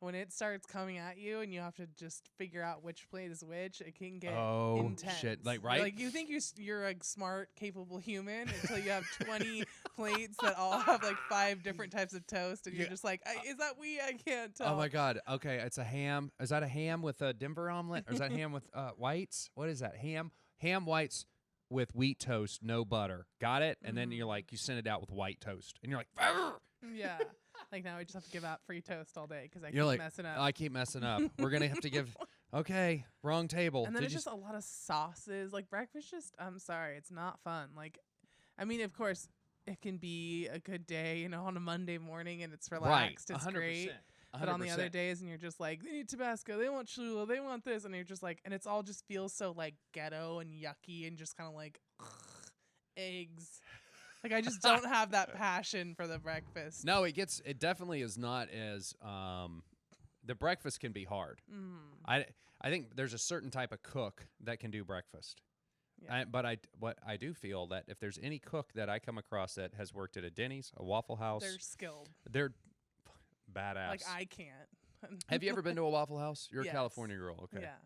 when it starts coming at you and you have to just figure out which plate is which, it can get intense. Shit. Like, right? Like you think you're a smart, capable human until you have 20 plates that all have like 5 different types of toast, and you're just like, is that wheat? I can't tell. Oh my God. Okay, it's a ham. Is that a ham with a Denver omelet? Or is that ham with whites? What is that? Ham whites with wheat toast, no butter. Got it? And then you're like, you send it out with white toast. And you're like, Arr! Yeah. Like now we just have to give out free toast all day because I keep messing up. I keep messing up. We're going to have to give, okay, wrong table. And then it's just a lot of sauces. Like breakfast I'm sorry, it's not fun. Like, I mean, of course, it can be a good day, on a Monday morning and it's relaxed. Right. It's 100%. Great. But on the other 100%. days, and you're just like, they need Tabasco, they want Cholula, they want this, and you're just like, and it's all just feels so like ghetto and yucky and just kind of like eggs. Like I just don't have that passion for the breakfast. No, it definitely is not as the breakfast can be hard. I think there's a certain type of cook that can do breakfast. Yeah. But I do feel that if there's any cook that I come across that has worked at a Denny's, a Waffle House, They're skilled. They're badass. Like I can't. Have you ever been to a Waffle House? You're Yes. a California girl, okay? Yeah.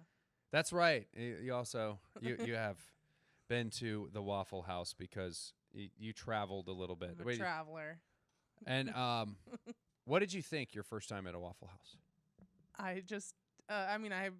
That's right. You also you have been to the Waffle House because you traveled a little bit. I'm a traveler. And what did you think your first time at a Waffle House? I just, I mean, I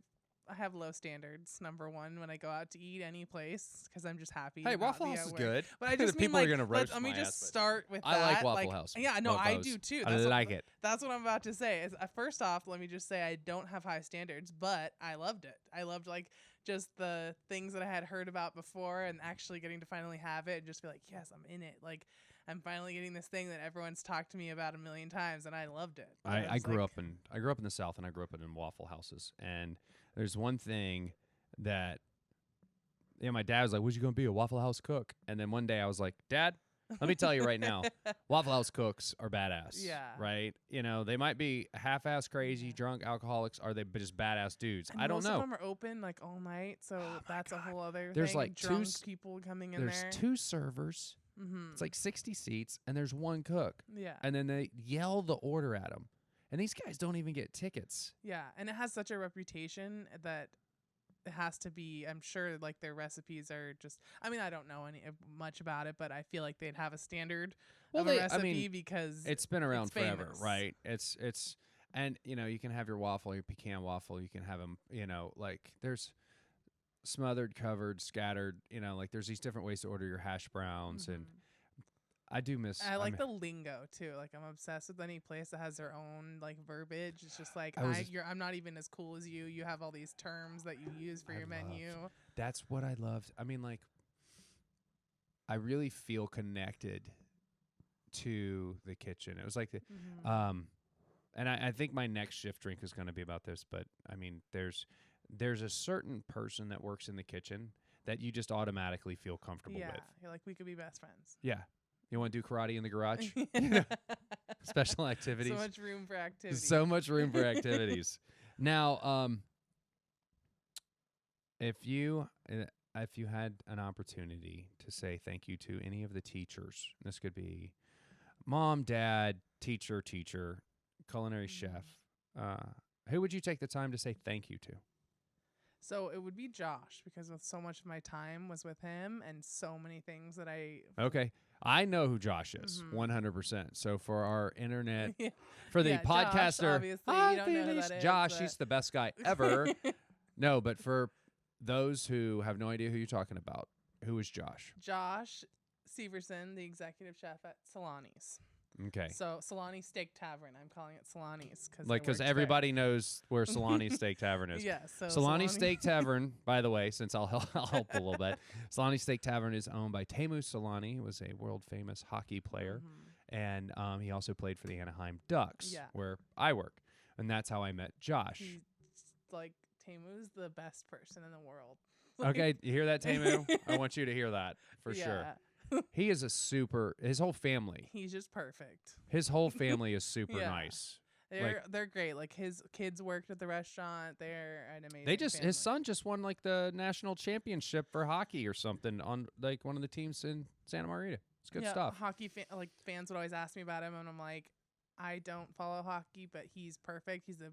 have low standards. Number one, when I go out to eat any place, because I'm just happy. Hey, to not Waffle be House at is work. good. But I just mean people like, are gonna roast let me my just ass, but start with I that. like Waffle House. Yeah, no, I Mofos. do too. I That's like it. That's what I'm about to say. First off, let me just say I don't have high standards, but I loved it. I loved like just the things that I had heard about before, and actually getting to finally have it and just be like, yes, I'm in it. Like I'm finally getting this thing that everyone's talked to me about a million times, and I loved it. I grew up in the South, and I grew up in Waffle Houses. And there's one thing that my dad was like, "What's you gonna be, a Waffle House cook?" And then one day I was like, "Dad, let me tell you right now, Waffle House cooks are badass. Yeah. Right? You know, they might be half-ass crazy, drunk alcoholics, or they just badass dudes. And I don't most know. of them are open like all night, so that's a whole other There's thing. like drunk people coming in There's there. 2 servers. Mm-hmm. It's like 60 seats, and there's 1 cook. Yeah. And then they yell the order at them. And these guys don't even get tickets. Yeah, and it has such a reputation that it has to be, I'm sure like their recipes are just, I mean, I don't know much about it, but I feel like they'd have a standard of a recipe because it's been around forever, famous. right? It's and you know, you can have your waffle, your pecan waffle, you can have them, you know, like there's smothered, covered, scattered, you know, like there's these different ways to order your hash browns. And I do miss. I like the lingo too. Like I'm obsessed with any place that has their own like verbiage. It's just like I'm not even as cool as you. You have all these terms that you use for your menu. That's what I loved. I mean, like, I really feel connected to the kitchen. It was like the, and I think my next shift drink is going to be about this. But I mean, there's a certain person that works in the kitchen that you just automatically feel comfortable with. You're like, we could be best friends. Yeah. You want to do karate in the garage? Special activities. So much room for activities. So much room for activities. Now, if you had an opportunity to say thank you to any of the teachers, this could be mom, dad, teacher, culinary chef, who would you take the time to say thank you to? So it would be Josh, because with so much of my time was with him and so many things that Okay. I know who Josh is, 100%. So for our internet, for the podcaster, Josh, obviously, you don't know who that is, Josh, he's the best guy ever. No, but for those who have no idea who you're talking about, who is Josh? Josh Severson, the executive chef at Solani's. Okay. So Solani Steak Tavern. I'm calling it Solani's because everybody knows where Solani Steak Tavern is. Yeah. So Solani Steak Tavern, by the way, since I'll help a little bit. Solani Steak Tavern is owned by Teemu Solani, who was a world famous hockey player, and he also played for the Anaheim Ducks, where I work, and that's how I met Josh. He's like, Teemu's the best person in the world. Okay, you hear that, Teemu? I want you to hear that for sure. He is his whole family. He's just perfect. His whole family is super nice. They're great. Like his kids worked at the restaurant. They're an amazing family. His son just won like the national championship for hockey or something on like one of the teams in Santa Marita. It's good stuff. Hockey fans would always ask me about him, and I'm like, I don't follow hockey, but he's perfect. He's an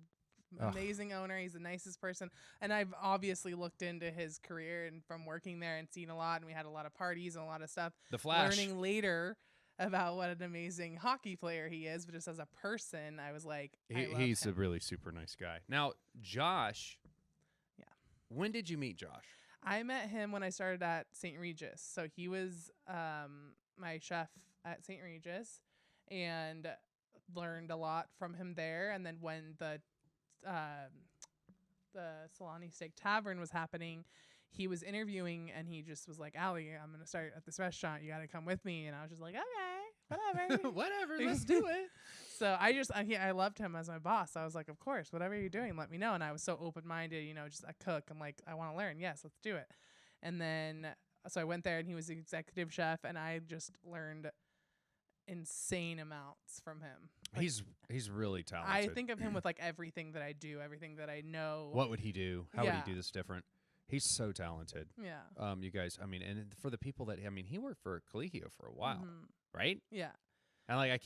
amazing owner. He's the nicest person. And I've obviously looked into his career and from working there and seen a lot, and we had a lot of parties and a lot of stuff. The Flash. Learning later about what an amazing hockey player he is, but just as a person, I was like, he's a really super nice guy. Now, Josh. Yeah. When did you meet Josh? I met him when I started at St. Regis. So he was my chef at St. Regis and learned a lot from him there. And then when the Solani Steak Tavern was happening, he was interviewing, and he just was like, Ali, I'm going to start at this restaurant. You got to come with me. And I was just like, okay, whatever. Whatever, let's do it. So I loved him as my boss. I was like, of course, whatever you're doing, let me know. And I was so open-minded, just a cook. I'm like, I want to learn. Yes, let's do it. And then, so I went there and he was the executive chef and I just learned insane amounts from him. Like, he's really talented. I think of him with like everything that I do, everything that I know. What would he do? How would he do this different? He's so talented. Yeah. You guys, I mean, and for the people that, he worked for Colegio for a while, right? Yeah. And like,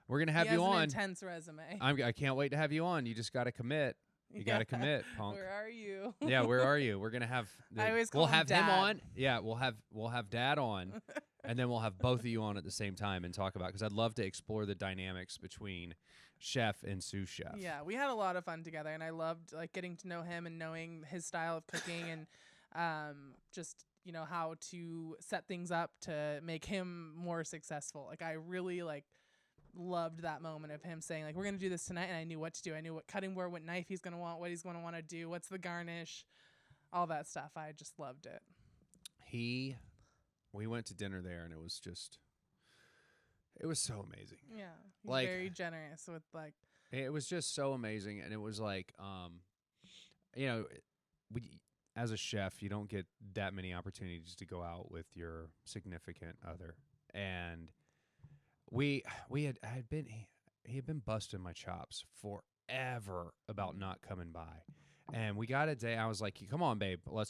we're going to have he has you an on. Intense resume. I can't wait to have you on. You just got to commit. You got to commit, punk. Where are you? Yeah, where are you? We're going to have, we'll have him on. Yeah, we'll have Dad on. And then we'll have both of you on at the same time and talk about, because I'd love to explore the dynamics between chef and sous chef. Yeah, we had a lot of fun together, and I loved like getting to know him and knowing his style of cooking and just how to set things up to make him more successful. Like I really loved that moment of him saying like, we're gonna do this tonight, and I knew what to do. I knew what cutting board, what knife he's gonna want, what he's gonna want to do, what's the garnish, all that stuff. I just loved it. We went to dinner there, and it was so amazing. Yeah, he's very generous with like. It was just so amazing, and it was like, as a chef, you don't get that many opportunities to go out with your significant other, and he had been busting my chops forever about not coming by. And we got a day. I was like, "Come on, babe. Come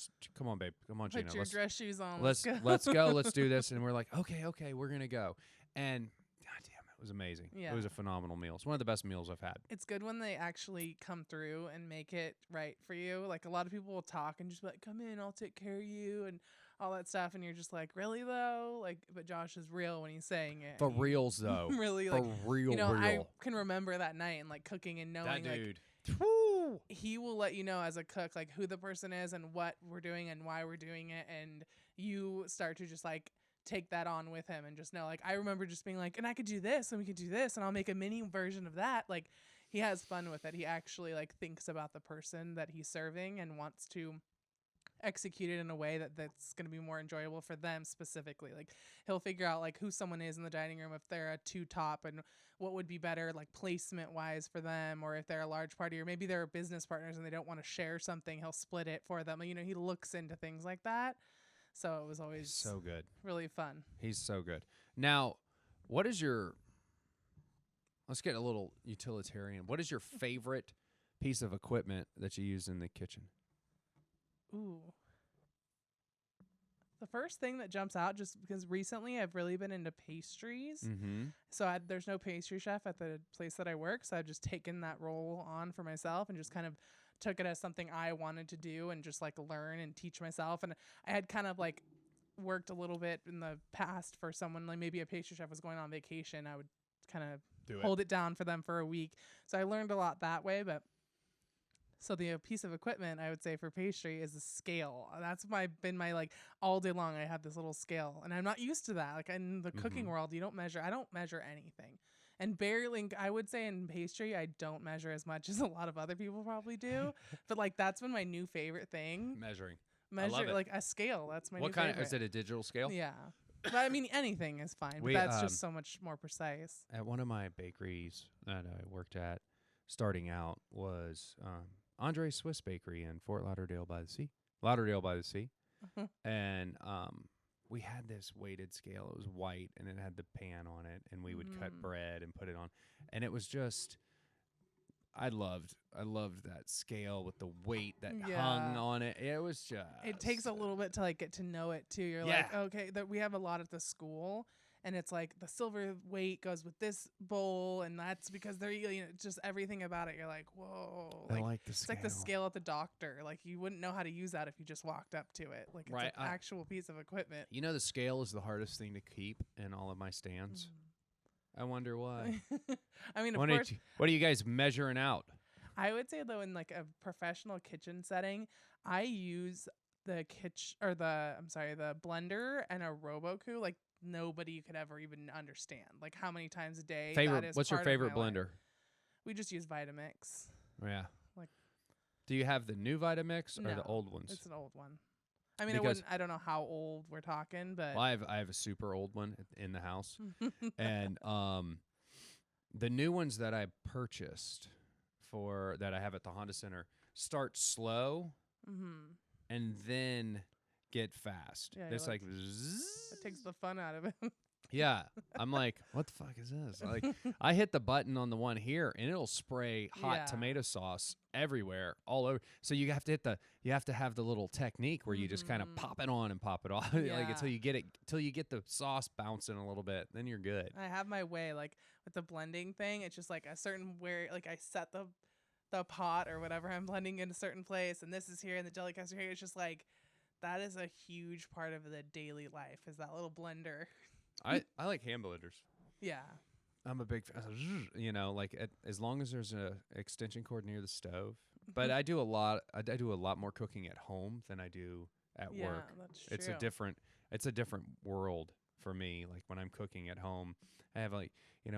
on, Gina. Put your dress shoes on. Let's go. Let's do this." And we're like, "Okay, we're gonna go." And goddamn, it was amazing. Yeah. It was a phenomenal meal. It's one of the best meals I've had. It's good when they actually come through and make it right for you. Like a lot of people will talk and just be like, "Come in, I'll take care of you," and all that stuff. And you're just like, "Really though?" Like, but Josh is real when he's saying it. For reals though. Really, for like real. I can remember that night and like cooking and knowing that dude. He will let you know as a cook like who the person is and what we're doing and why we're doing it, and you start to just like take that on with him and just know like I remember just being like, and I could do this and we could do this and I'll make a mini version of that. Like he has fun with it. He actually like thinks about the person that he's serving and wants to execute it in a way that's going to be more enjoyable for them specifically. Like he'll figure out like who someone is in the dining room, if they're a two top, and what would be better like placement wise for them, or if they're a large party, or maybe they're business partners and they don't want to share something, he'll split it for them. He looks into things like that. So it was always so good. Really fun. He's so good. Now, let's get a little utilitarian. What is your favorite piece of equipment that you use in the kitchen? Ooh. The first thing that jumps out, just because recently I've really been into pastries. Mm-hmm. So there's no pastry chef at the place that I work. So I've just taken that role on for myself and just kind of took it as something I wanted to do and just like learn and teach myself. And I had kind of like worked a little bit in the past for someone, like maybe a pastry chef was going on vacation. I would kind of hold it down for them for a week. So I learned a lot that way. So the piece of equipment I would say for pastry is a scale. That's been my like all day long. I have this little scale, and I'm not used to that. Like in the cooking world, I don't measure anything, and barely. I would say in pastry, I don't measure as much as a lot of other people probably do. But like that's been my new favorite thing. Measure like a scale. That's my what new kind favorite. Is it a digital scale? Yeah. But I mean, anything is fine. But that's just so much more precise. At one of my bakeries that I worked at, starting out was Andre Swiss Bakery in Fort Lauderdale by the Sea. And we had this weighted scale. It was white, and it had the pan on it, and we would cut bread and put it on. And it was just, I loved that scale with the weight that hung on it. It was just. It takes a little bit to like get to know it too. You're like, okay, that we have a lot at the school. And it's like the silver weight goes with this bowl, and that's because they're just everything about it. You're like, whoa! I like the it's scale. like the scale at the doctor. Like you wouldn't know how to use that if you just walked up to it. Like it's an actual piece of equipment. The scale is the hardest thing to keep in all of my stands. I wonder why. I mean, of course. What are you guys measuring out? I would say though, in like a professional kitchen setting, I use the the blender and a RoboCoo. Like nobody could ever even understand like how many times a day that is. What's your favorite blender? We just use Vitamix. Yeah. Like, do you have the new Vitamix or no, the old ones? It's an old one. I mean, I don't know how old we're talking, but I have a super old one in the house, and the new ones that I purchased that I have at the Honda Center start slow and then get fast. Yeah, It's like it takes the fun out of it. yeah. I'm like, what the fuck is this? Like, I hit the button on the one here, and it'll spray hot tomato sauce everywhere, all over. So you have to have the little technique where you just kind of pop it on and pop it off, like until you get the sauce bouncing a little bit. Then you're good. I have my way, like with the blending thing. It's just like a certain where, like I set the pot or whatever I'm blending in a certain place, and this is here, and the delicacy here. It's just like that is a huge part of the daily life. Is that little blender. I like hand blenders. Yeah. I'm a big fan. Like as long as there's a extension cord near the stove. But I do a lot more cooking at home than I do at work. That's It's true. it's a different world for me. Like when I'm cooking at home, I have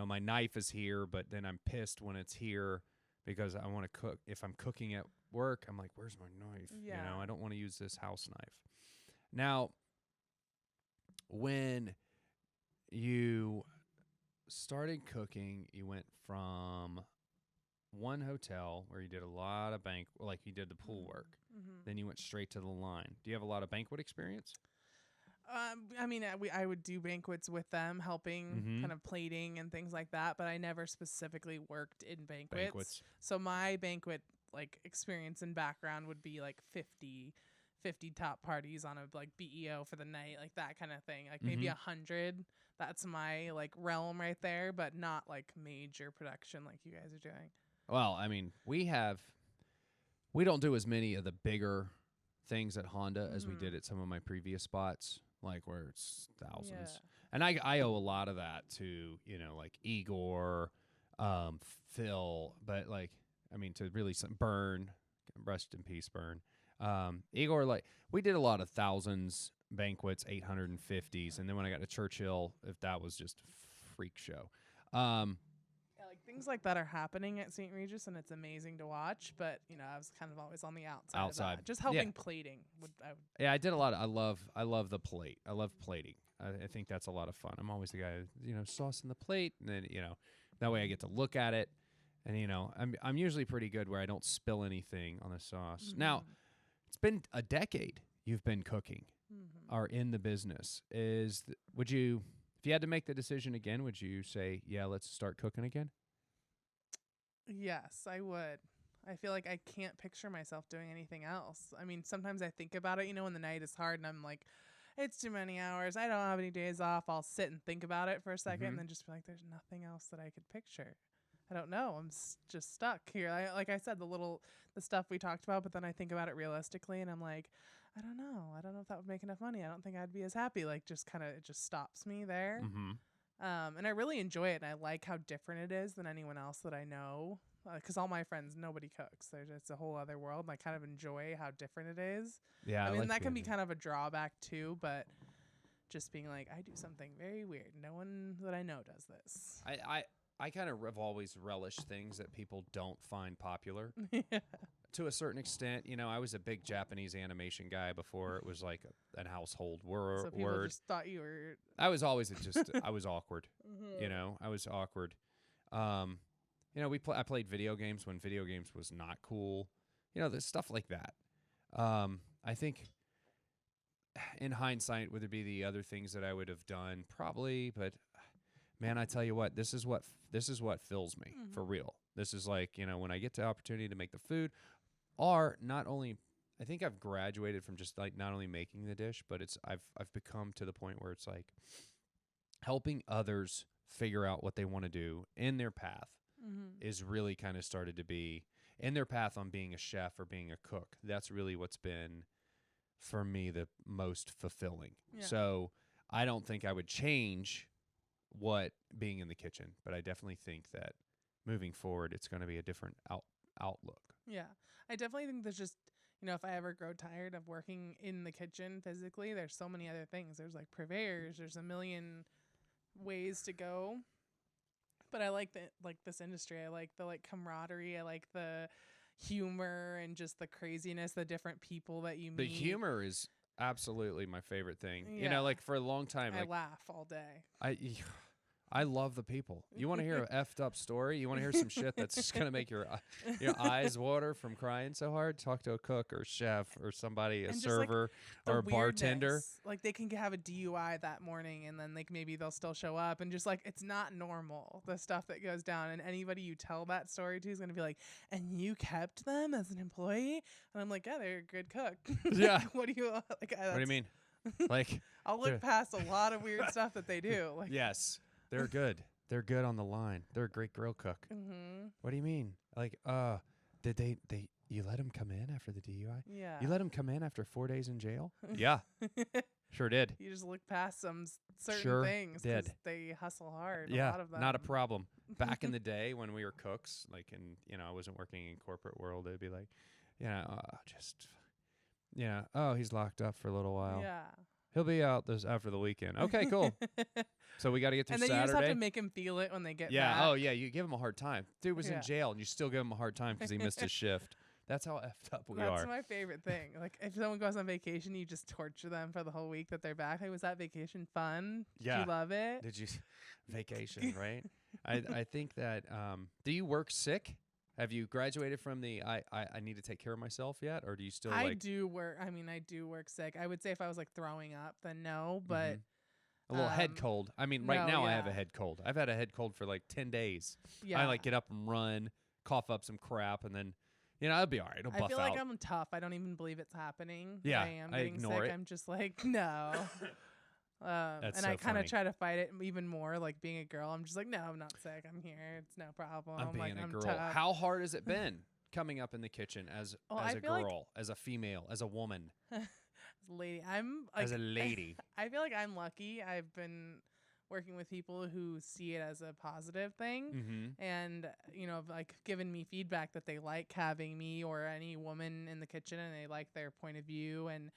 my knife is here, but then I'm pissed when it's here because I want to cook. If I'm cooking at work, I'm like, where's my knife? Yeah. I don't want to use this house knife. Now, when you started cooking, you went from one hotel where you did a lot of you did the pool work. Then you went straight to the line. Do you have a lot of banquet experience? I mean, I would do banquets with them, helping kind of plating and things like that, but I never specifically worked in banquets. So my banquet like experience and background would be like 50 top parties on a like BEO for the night, like that kind of thing. Like maybe 100. That's my like realm right there, but not like major production like you guys are doing. Well, I mean, we don't do as many of the bigger things at Honda as we did at some of my previous spots, like where it's thousands. Yeah. And I owe a lot of that to, like Igor, Phil, but like, I mean, to really Burn, rest in peace, Burn. Igor, like we did a lot of thousands banquets, 850s, and then when I got to Churchill, if that was just a freak show. Yeah, like things like that are happening at St. Regis, and it's amazing to watch. But I was kind of always on the outside. Of that. Just helping plating. Yeah, I did a lot. I love the plate. I love plating. I think that's a lot of fun. I'm always the guy, saucing the plate, and then that way I get to look at it, and I'm usually pretty good where I don't spill anything on the sauce. Now, it's been a decade you've been cooking or in the business. Would you, if you had to make the decision again, would you say, yeah, let's start cooking again? Yes, I would. I feel like I can't picture myself doing anything else. I mean, sometimes I think about it, when the night is hard and I'm like, it's too many hours. I don't have any days off. I'll sit and think about it for a second and then just be like, there's nothing else that I could picture. I don't know. I'm just stuck here. Like I said, the stuff we talked about, but then I think about it realistically and I'm like, I don't know. I don't know if that would make enough money. I don't think I'd be as happy. Like it just stops me there. And I really enjoy it. And I like how different it is than anyone else that I know. Because all my friends, nobody cooks. It's a whole other world. And I kind of enjoy how different it is. Yeah. I mean, that can be kind of a drawback too, but just being like, I do something very weird. No one that I know does this. I kind of have always relished things that people don't find popular. Yeah. To a certain extent, I was a big Japanese animation guy before it was like a household word. So people just thought you were... I was always I was awkward. I was awkward. I played video games when video games was not cool. There's stuff like that. I think in hindsight, would there be the other things that I would have done? Probably, but man, I tell you what, this is what fills me for real. This is like, when I get the opportunity to make the food, or not only, I think I've graduated from just like not only making the dish, but I've become to the point where it's like helping others figure out what they want to do in their path is really kind of started to be in their path on being a chef or being a cook. That's really what's been for me the most fulfilling. Yeah. So I don't think I would change what being in the kitchen, but I definitely think that moving forward, it's going to be a different outlook. Yeah. I definitely think there's just, if I ever grow tired of working in the kitchen physically, there's so many other things. There's like purveyors, there's a million ways to go. But I like this industry. I like the camaraderie. I like the humor and just the craziness, the different people that you meet. The humor is absolutely my favorite thing. Yeah. For a long time, I laugh all day. I love the people. You want to hear an effed up story? You want to hear some shit that's just going to make your eyes water from crying so hard? Talk to a cook or chef or somebody, a And just, like, server or a bartender. weirdness. Like they can have a DUI that morning and then like maybe they'll still show up and just like it's not normal, the stuff that goes down. And anybody you tell that story to is going to be like, and you kept them as an employee? And I'm like, yeah, they're a good cook. Yeah. What do you like? What do you mean? Like, I'll look past a lot of weird stuff that they do. Like, yes, they're good. They're good on the line. They're a great grill cook. What do you mean? Like, did they you let him come in after the DUI? Yeah. You let him come in after 4 days in jail? Yeah. Sure did. You just look past some certain Sure things did. 'cause they hustle hard. Yeah, A lot of them. not a problem. Back in the day when we were cooks, like, and I wasn't working in corporate world, it'd be like, oh, he's locked up for a little while. Yeah. He'll be out after the weekend. Okay, cool. So we got to get through And then Saturday. you just have to make him feel it when they get Yeah. back. Oh, yeah. You give him a hard time. Dude was in Yeah. jail, and you still give him a hard time because he missed his shift. That's how effed up we That's are. my favorite thing. Like if someone goes on vacation, you just torture them for the whole week that they're back. Hey, was that vacation fun? Yeah. Did you love it? Did you vacation? Right. I think that. Do you work sick? Have you graduated from the I need to take care of myself yet, or do you still I like do work. I mean, I do work sick. I would say if I was like throwing up, then no. But a little head cold? I mean, right no, now I have a yeah. head cold. I've had a head cold for like 10 days. yeah, I like get up and run, cough up some crap, and then it'll be all right. It'll buff I feel out. like I'm tough. I don't even believe it's happening. Yeah, I am I getting ignore sick. it. I'm just like no. That's and so I kind funny. of try to fight it even more. Like being a girl, I'm just like, no, I'm not sick. I'm here. It's no problem. I'm being like, a I'm girl. tough. How hard has it been coming up in the kitchen as I a feel like- girl, as a female, as a woman, Lady, I'm like, as a lady? I feel like I'm lucky. I've been working with people who see it as a positive thing. Mm-hmm. And have, like given me feedback that they like having me or any woman in the kitchen and they like their point of view and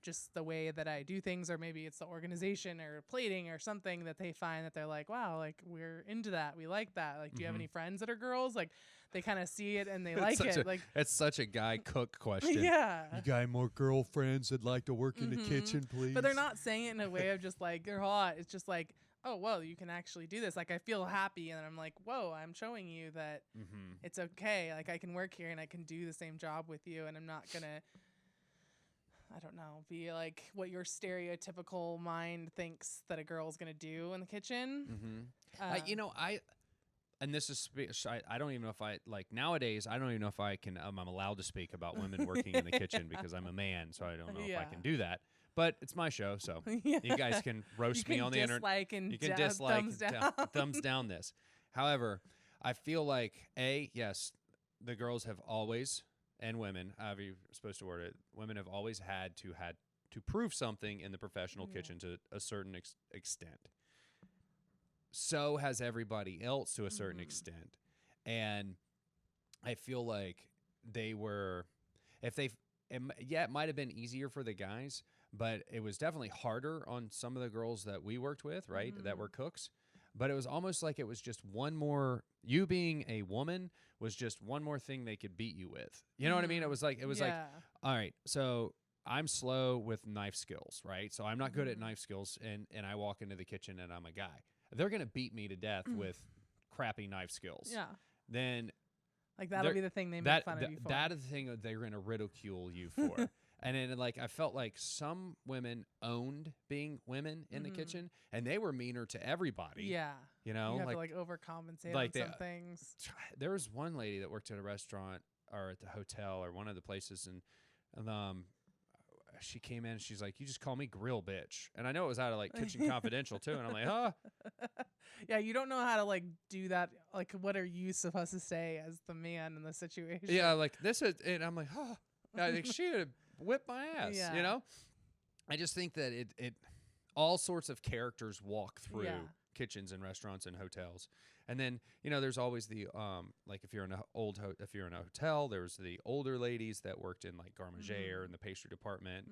just the way that I do things, or maybe it's the organization or plating or something that they find that they're like, wow, like we're into that. We like that. Like, do you have any friends that are girls? Like they kind of see it and they like it. Like It's such a guy cook question. yeah. You got more girlfriends that like to work in the kitchen, please? But they're not saying it in a way of just like they're hot. It's just like, oh, whoa, you can actually do this. Like I feel happy, and I'm like, whoa, I'm showing you that it's okay. Like I can work here and I can do the same job with you, and I'm not gonna, I don't know, be like what your stereotypical mind thinks that a girl's gonna do in the kitchen. And this is, I don't even know if I, like nowadays, I don't even know if I can, I'm allowed to speak about women working in the kitchen because I'm a man, so I don't know if I can do that. But it's my show, so Yeah. you guys can roast me on the internet. And You can dislike, thumbs down. thumbs down this. However, I feel like, yes, the girls have always, and women, however you're supposed to word it, women have always had to prove something in the professional kitchen to a certain extent. So has everybody else to a certain extent. And I feel like they were, it might have been easier for the guys, but it was definitely harder on some of the girls that we worked with, right, that were cooks. But it was almost like it was just one more, you being a woman was just one more thing they could beat you with. You know what I mean? It was like, all right, so I'm slow with knife skills, right? So I'm not good at knife skills, and I walk into the kitchen and I'm a guy. They're going to beat me to death with crappy knife skills. Yeah. Then like that'll be the thing they make fun of you for. That is the thing that they're going to ridicule you for. And then, like, I felt like some women owned being women in the kitchen, and they were meaner to everybody. Yeah. You know? You have to, like, overcompensate like on some things. There was one lady that worked at a restaurant or at the hotel or one of the places, and she came in and she's like, you just call me grill bitch. And I know it was out of, like, Kitchen Confidential, too. And I'm like, huh? Yeah, you don't know how to, like, do that. Like, what are you supposed to say as the man in the situation? Yeah, like, this is, and I'm like, huh. I think she would have whipped my ass, you know? I just think that it all sorts of characters walk through kitchens and restaurants and hotels. And then, you know, there's always the like if you're in if you're in a hotel, there's the older ladies that worked in like garde manger in the pastry department.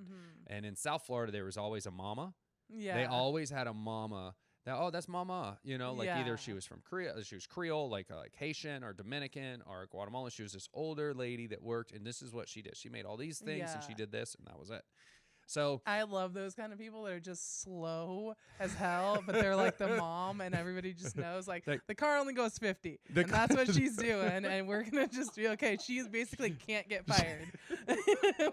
And in South Florida there was always a mama. Yeah. They always had a mama. That's mama, you know, like either she was from Korea, she was Creole, like Haitian or Dominican or Guatemalan. She was this older lady that worked, and this is what she did. She made all these things and she did this, and that was it. So I love those kind of people that are just slow as hell, but they're like the mom, and everybody just knows like the car only goes 50, and that's what she's doing, and we're gonna just be okay. She basically can't get fired.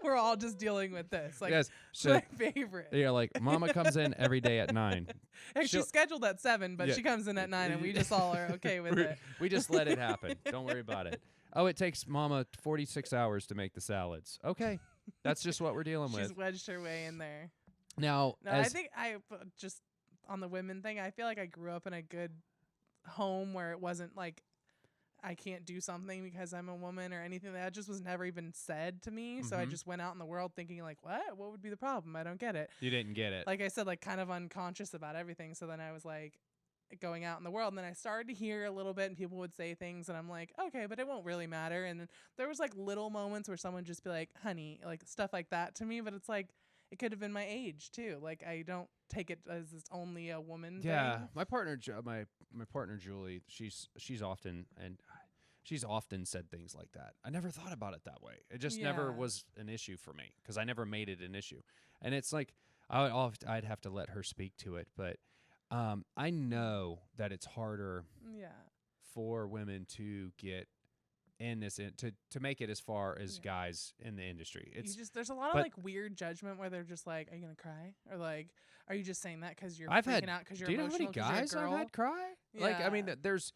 We're all just dealing with this. Like, yes, my favorite. Yeah, like Mama comes in every day at 9. And she's scheduled at 7, but Yeah. she comes in at 9, and we just all are okay with it. We just let it happen. Don't worry about it. Oh, it takes Mama 46 hours to make the salads. Okay, that's just what we're dealing with. She's wedged her way in there. Now, No, I think just on the women thing, I feel like I grew up in a good home where it wasn't like I can't do something because I'm a woman or anything. That just was never even said to me. So I just went out in the world thinking like, what would be the problem? I don't get it. You didn't get it. Like I said, like kind of unconscious about everything. So then I was like going out in the world, and then I started to hear a little bit, and people would say things, and I'm like, okay, but it won't really matter. And then there was like little moments where someone just be like, honey, like stuff like that to me. But it's like, it could have been my age too. Like I don't take it as it's only a woman thing. My partner, my partner Julie, she's often said things like that. I never thought about it that way. It just never was an issue for me because I never made it an issue. And it's like I'd have to let her speak to it, but I know that it's harder for women to get in this to make it as far as guys in the industry. It's there's a lot of like weird judgment where they're just like, are you gonna cry, or like, are you just saying that because you're freaking out because you're emotional? Do you know how many guys I've had cry? Yeah. Like, I mean, there's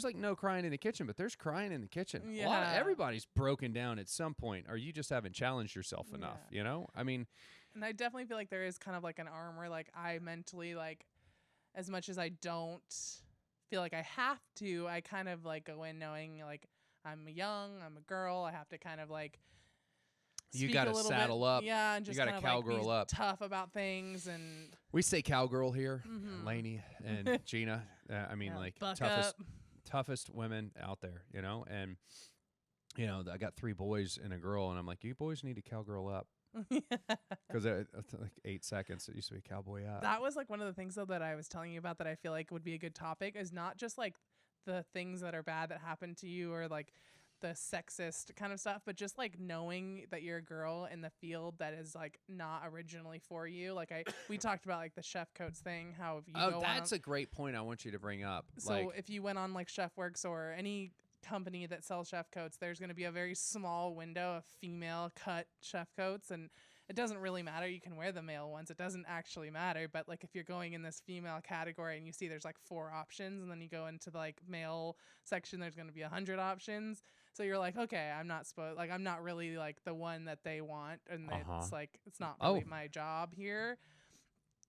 like no crying in the kitchen, but there's crying in the kitchen. Yeah. Everybody's broken down at some point, or you just haven't challenged yourself enough. You know, I mean, and I definitely feel like there is kind of like an armor. Like I mentally, like, as much as I don't feel like I have to, I kind of like go in knowing like I'm young, I'm a girl, I have to kind of like you got to saddle up. Yeah, and just you got to cowgirl like, up. Tough about things, and we say cowgirl here, Lainey and Gina. I mean, like toughest women out there, you know. And you know, I got 3 boys and a girl, and I'm like, you boys need to cowgirl up. Because like 8 seconds, it used to be cowboy up. That was like one of the things though that I was telling you about that I feel like would be a good topic, is not just like the things that are bad that happen to you or like the sexist kind of stuff, but just like knowing that you're a girl in the field that is like not originally for you. Like we talked about like the chef coats thing, how if you go that's a great point I want you to bring up. So like, if you went on like Chef Works or any company that sells chef coats, there's going to be a very small window of female cut chef coats, and it doesn't really matter. You can wear the male ones. It doesn't actually matter. But like if you're going in this female category and you see there's like 4 options, and then you go into the like male section, there's going to be 100 options. So you're like, okay, I'm not really like the one that they want, and it's like it's not really my job here.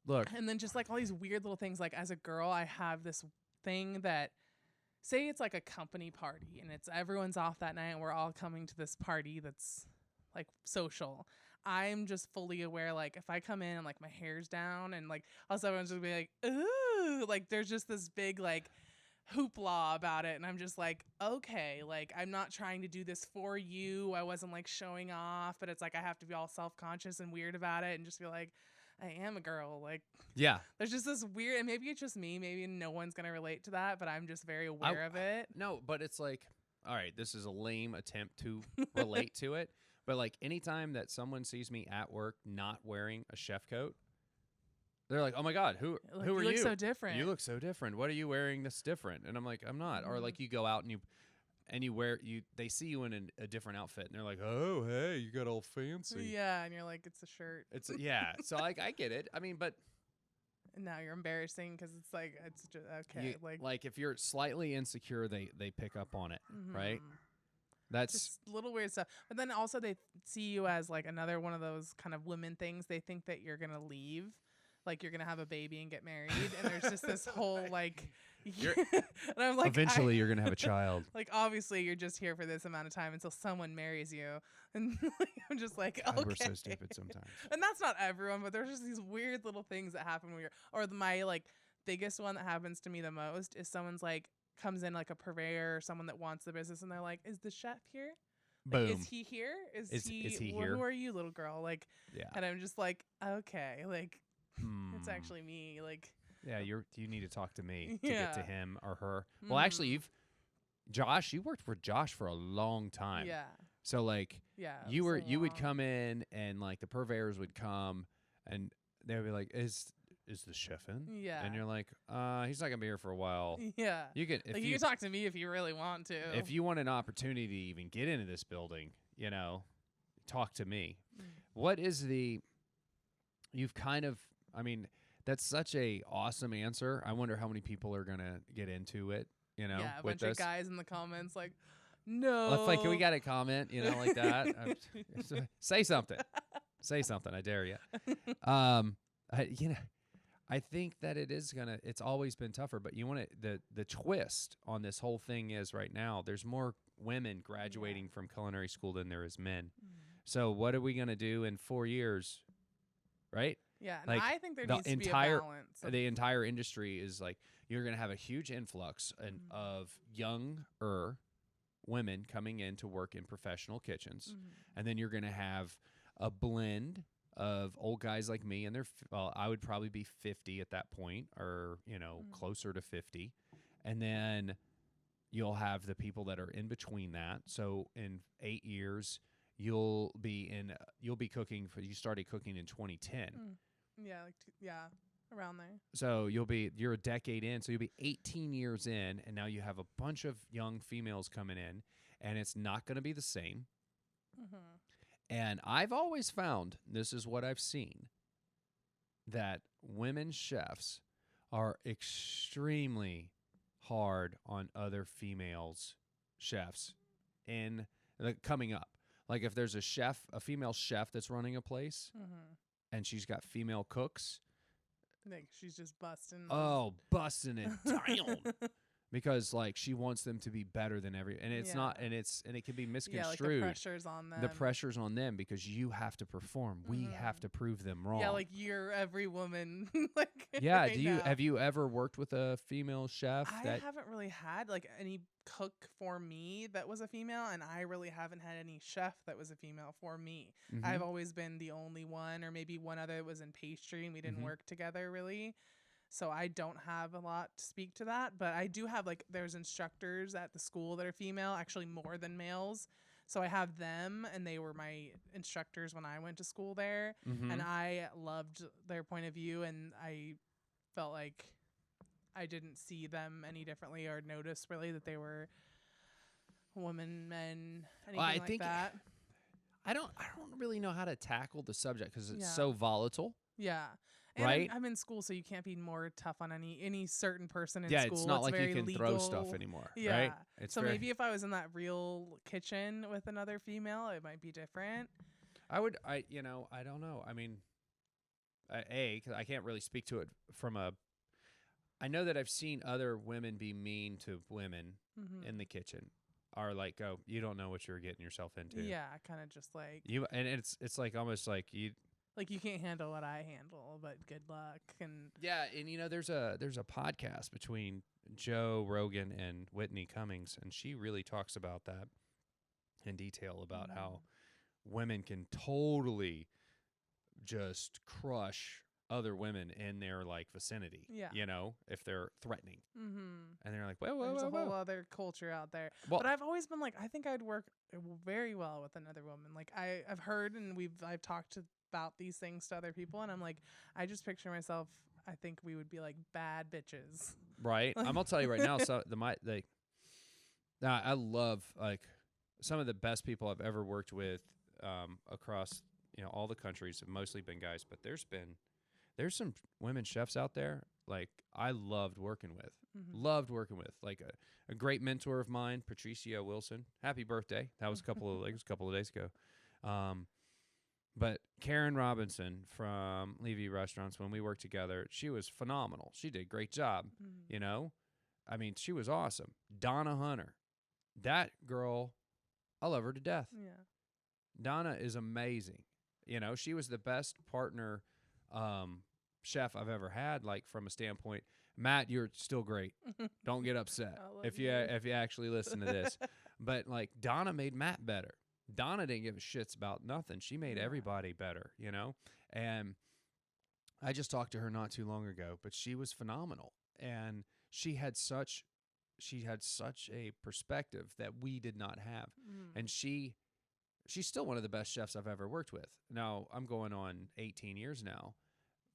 Look, and then just like all these weird little things. Like as a girl, I have this thing that, say it's like a company party and it's everyone's off that night and we're all coming to this party that's like social. I'm just fully aware, like if I come in and like my hair's down and like also everyone's just be like, ooh, like there's just this big like hoopla about it, and I'm just like, okay, like I'm not trying to do this for you. I wasn't like showing off, but it's like I have to be all self-conscious and weird about it and just be like, I am a girl. Like, yeah, there's just this weird, and maybe it's just me, maybe no one's gonna relate to that, but I'm just very aware of it. No, but it's like, all right, this is a lame attempt to relate to it, but like anytime that someone sees me at work not wearing a chef coat, they're like, oh my God, who are you? You look so different. You look so different. What are you wearing that's different? And I'm like, I'm not. Or like you go out and you wear they see you in a different outfit, and they're like, oh, hey, you got all fancy. Yeah, and you're like, it's a shirt. Yeah. So like I get it. I mean, but now you're embarrassing because it's like, it's just okay. Like if you're slightly insecure, they pick up on it, right? That's just little weird stuff. But then also they see you as like another one of those kind of women things. They think that you're gonna leave, like you're gonna have a baby and get married, and there's just this whole like. And I'm like, eventually you're gonna have a child. Like obviously you're just here for this amount of time until someone marries you, and like, I'm just like, God, okay, we're so stupid sometimes. And that's not everyone, but there's just these weird little things that happen when my like biggest one that happens to me the most is someone's like comes in like a purveyor or someone that wants the business, and they're like, is the chef here? Like, Boom. is he here? Is he here? Who are you, little girl? Like, yeah. And I'm just like, okay, like it's actually me, like. Yeah, you need to talk to me to Yeah. get to him or her. Well, actually, you worked for Josh for a long time. Yeah. So like Yeah. you so would long. come in and like the purveyors would come and they would be like, is the chef in? Yeah. And you're like, he's not gonna be here for a while. Yeah. You can if Like you can talk to me if you really want to. if you want an opportunity to even get into this building, you know, talk to me. What is you've kind of, I mean, that's such a awesome answer. I wonder how many people are gonna get into it, you know, Yeah, a with bunch this. of guys in the comments like, no. Well, it's like, can we get a comment, you know, like that? Say something. Say something. I dare you. I think that it's always been tougher, but you want the twist on this whole thing is right now, there's more women graduating from culinary school than there is men. So what are we going to do in 4 years? Right? Yeah, and Like, I think there the needs to be a balance. The entire industry is like, you're going to have a huge influx of younger women coming in to work in professional kitchens. And then you're going to have a blend of old guys like me, and I would probably be 50 at that point, or, you know, closer to 50. And then you'll have the people that are in between that. So in 8 years, you started cooking in 2010. Yeah, around there. So you're a decade in, so you'll be 18 years in, and now you have a bunch of young females coming in, and it's not going to be the same. And I've always found, this is what I've seen, that women chefs are extremely hard on other females chefs in coming up. Like if there's a female chef that's running a place, and she's got female cooks, like she's just busting. Busting it down. Because like she wants them to be better than and it's not, and it can be misconstrued. Yeah, like the pressure's on them. The pressure's on them because you have to perform. We have to prove them wrong. Yeah, like you're every woman. Like yeah, right have you ever worked with a female chef? I haven't really had like any cook for me that was a female, and I really haven't had any chef that was a female for me. I've always been the only one, or maybe one other that was in pastry, and we didn't work together really. So I don't have a lot to speak to that, but I do have there's instructors at the school that are female, actually more than males. So I have them, and they were my instructors when I went to school there, and I loved their point of view, and I felt like I didn't see them any differently or notice really that they were women, men, anything like that. I don't really know how to tackle the subject because it's so volatile. Yeah. And right? I'm in school, so you can't be more tough on any certain person in school. school. It's not like you can legal. throw stuff anymore, yeah. right? So maybe if I was in that real kitchen with another female, it might be different. I don't know. I mean, cause I can't really speak to it I know that I've seen other women be mean to women in the kitchen. Are like, oh, you don't know what you're getting yourself into. Yeah, kind of just like you, and it's like almost like you. Like you can't handle what I handle, but good luck. And yeah, and there's a podcast between Joe Rogan and Whitney Cummings, and she really talks about that in detail about how women can totally just crush other women in their like vicinity. Yeah. You know, if they're threatening. And they're like, whoa, there's a whole other culture out there. Well, but I've always been like, I think I'd work very well with another woman. Like I've heard and I've talked about these things to other people, and I'm like, I just picture myself. I think we would be like bad bitches. Right. I'm gonna tell you right now. So I love like some of the best people I've ever worked with across all the countries have mostly been guys, but there's some women chefs out there like I loved working with. Like a great mentor of mine, Patricia Wilson. Happy birthday! That was a couple of days ago. But Karen Robinson from Levy Restaurants, when we worked together, she was phenomenal. She did a great job. I mean, she was awesome. Donna Hunter, that girl, I love her to death. Yeah, Donna is amazing. She was the best partner chef I've ever had. Like from a standpoint, Matt, you're still great. Don't get upset if you actually listen to this. But like Donna made Matt better. Donna didn't give a shits about nothing. She made everybody better, And I just talked to her not too long ago, but she was phenomenal. And she had such a perspective that we did not have. And she she's still one of the best chefs I've ever worked with. Now I'm going on 18 years now,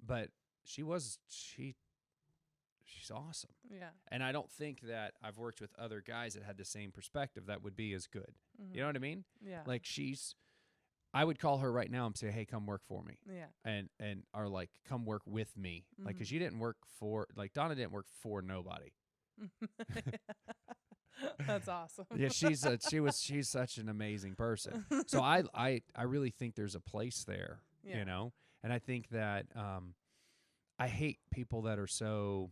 but she's awesome. Yeah. And I don't think that I've worked with other guys that had the same perspective that would be as good. Mm-hmm. You know what I mean? Yeah. Like I would call her right now and say, "Hey, come work for me." Yeah. And or like, come work with me. Like, cause you didn't work for, like, Donna didn't work for nobody. That's awesome. Yeah, she's such an amazing person. So I really think there's a place there, you know? And I think that I hate people that are so,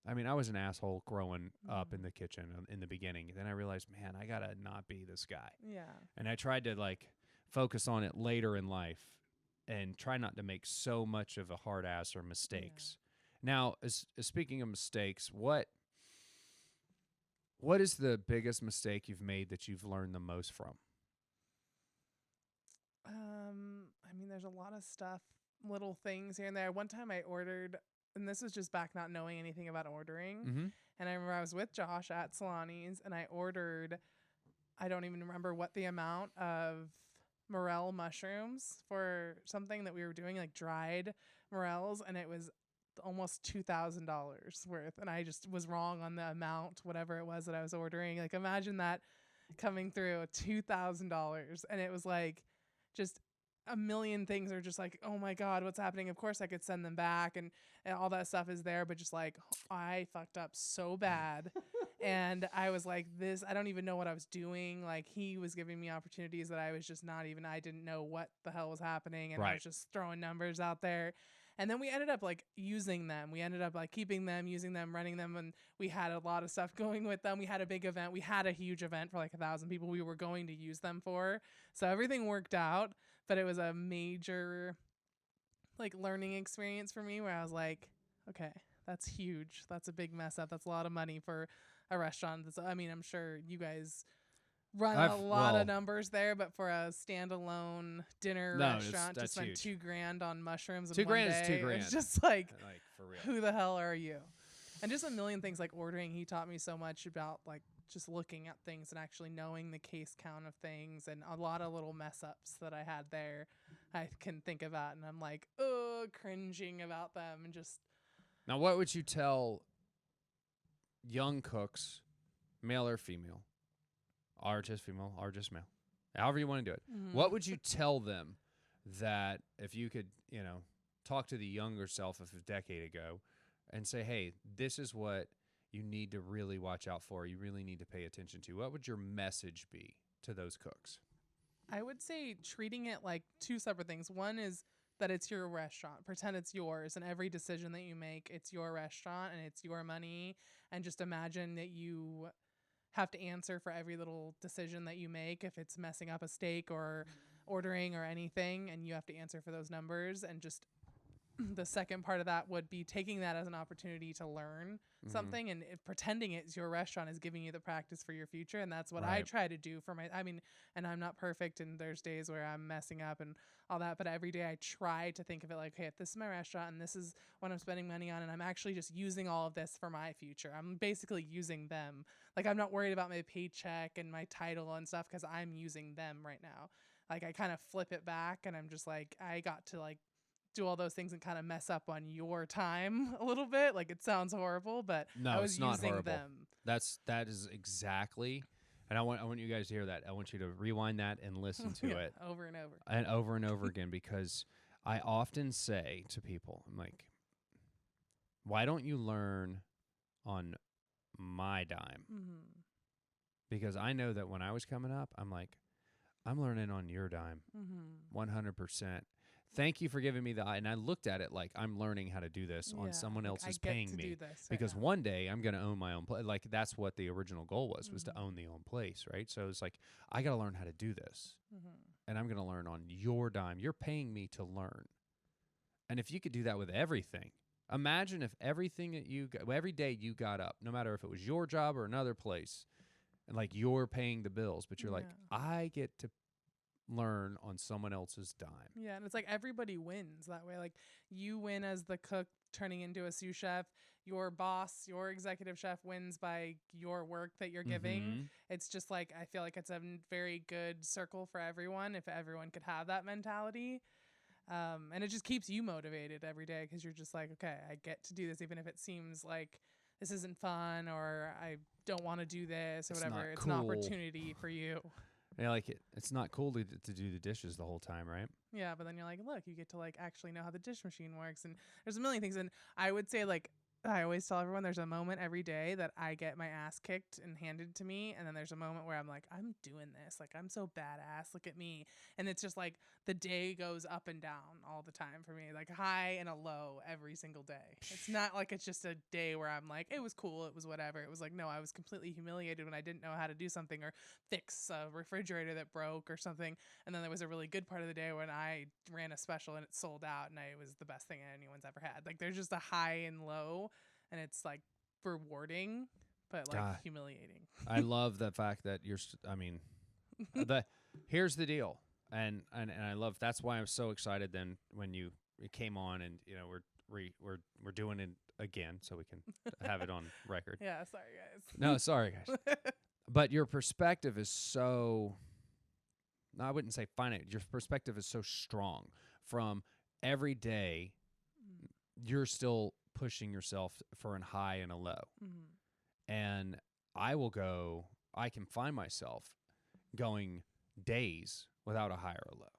I mean, I was an asshole growing up in the kitchen in the beginning. Then I realized, man, I got to not be this guy. Yeah. And I tried to like focus on it later in life and try not to make so much of a hard ass or mistakes. Yeah. Now, as speaking of mistakes, what is the biggest mistake you've made that you've learned the most from? I mean, there's a lot of stuff, little things here and there. One time I ordered, and this was just back not knowing anything about ordering. Mm-hmm. And I remember I was with Josh at Solani's, and I ordered, I don't even remember what the amount of morel mushrooms for something that we were doing, like dried morels, and it was almost $2,000 worth, and I just was wrong on the amount, whatever it was that I was ordering. Like, imagine that coming through, $2,000, and it was like just a million things are just like, oh my God, what's happening? Of course I could send them back and all that stuff is there, but just like, I fucked up so bad. And I was like, I don't even know what I was doing. Like, he was giving me opportunities that I was just I didn't know what the hell was happening. And I was just throwing numbers out there. And then we ended up like using them. We ended up like keeping them, using them, running them. And we had a lot of stuff going with them. We had a big event. We had a huge event for like 1,000 people we were going to use them for. So everything worked out, but it was a major like learning experience for me where I was like, okay, that's huge. That's a big mess up. That's a lot of money for a restaurant. I mean, I'm sure you guys run a lot of numbers there, but for a standalone dinner restaurant to spend $2,000 on mushrooms in one day, is $2,000. It's just like for real. Who the hell are you? And just a million things like ordering. He taught me so much about like just looking at things and actually knowing the case count of things, and a lot of little mess ups that I had there I can think about, and I'm like, oh, cringing about them. And just now, what would you tell young cooks, male or female, or just female, or just male, however you want to do it? What would you tell them that if you could, talk to the younger self of a decade ago and say, hey, this is what you need to really watch out for, you really need to pay attention to? What would your message be to those cooks? I would say treating it like two separate things. One is that it's your restaurant. Pretend it's yours, and every decision that you make, it's your restaurant and it's your money. And just imagine that you have to answer for every little decision that you make, if it's messing up a steak or ordering or anything, and you have to answer for those numbers. And just the second part of that would be taking that as an opportunity to learn something, and pretending it's your restaurant is giving you the practice for your future. And that's what I try to do for and I'm not perfect, and there's days where I'm messing up and all that, but every day I try to think of it like, hey, if this is my restaurant and this is what I'm spending money on, and I'm actually just using all of this for my future, I'm basically using them. Like, I'm not worried about my paycheck and my title and stuff, because I'm using them right now. Like, I kind of flip it back, and I'm just like, I got to like do all those things and kind of mess up on your time a little bit. Like, it sounds horrible, but no, I was it's not using horrible. them. That is exactly, and I want you guys to hear that. I want you to rewind that and listen to it over and over and over again, because I often say to people, I'm like, why don't you learn on my dime? Because I know that when I was coming up, I'm like, I'm learning on your dime, 100%. Thank you for giving me and I looked at it like I'm learning how to do this on someone else is paying me, because one day I'm going to own my own place. Like, that's what the original goal was to own the own place, right? So it's like, I got to learn how to do this, and I'm going to learn on your dime. You're paying me to learn. And if you could do that with everything, imagine if everything that every day you got up, no matter if it was your job or another place, and like you're paying the bills, but you're like, I get to learn on someone else's dime. Yeah, and it's like everybody wins that way. Like, you win as the cook turning into a sous chef, your boss, your executive chef wins by your work that you're giving. It's just like, I feel like it's a very good circle for everyone if everyone could have that mentality. And it just keeps you motivated every day because you're just like, okay, I get to do this, even if it seems like this isn't fun or I don't want to do this or whatever. It's an opportunity for you. Yeah, like it's not cool to do the dishes the whole time, right? Yeah, but then you're like, look, you get to like actually know how the dish machine works, and there's a million things. And I would say, like, I always tell everyone there's a moment every day that I get my ass kicked and handed to me, and then there's a moment where I'm like, I'm doing this, like I'm so badass, look at me. And it's just like the day goes up and down all the time for me, like high and a low every single day. It's not like it's just a day where I'm like, it was cool, it was whatever. It was like, no, I was completely humiliated when I didn't know how to do something or fix a refrigerator that broke or something. And then there was a really good part of the day when I ran a special and it sold out and it was the best thing anyone's ever had. Like there's just a high and low, and it's like rewarding, but like humiliating. I love the fact that here's the deal. And I love, that's why I'm so excited then when you came on and, you know, we're doing it again so we can have it on record. Yeah. Sorry guys. No, sorry guys. But your perspective is so, no, I wouldn't say finite. Your perspective is so strong from every day. You're still pushing yourself for a high and a low. And I can find myself going days without a high or a low,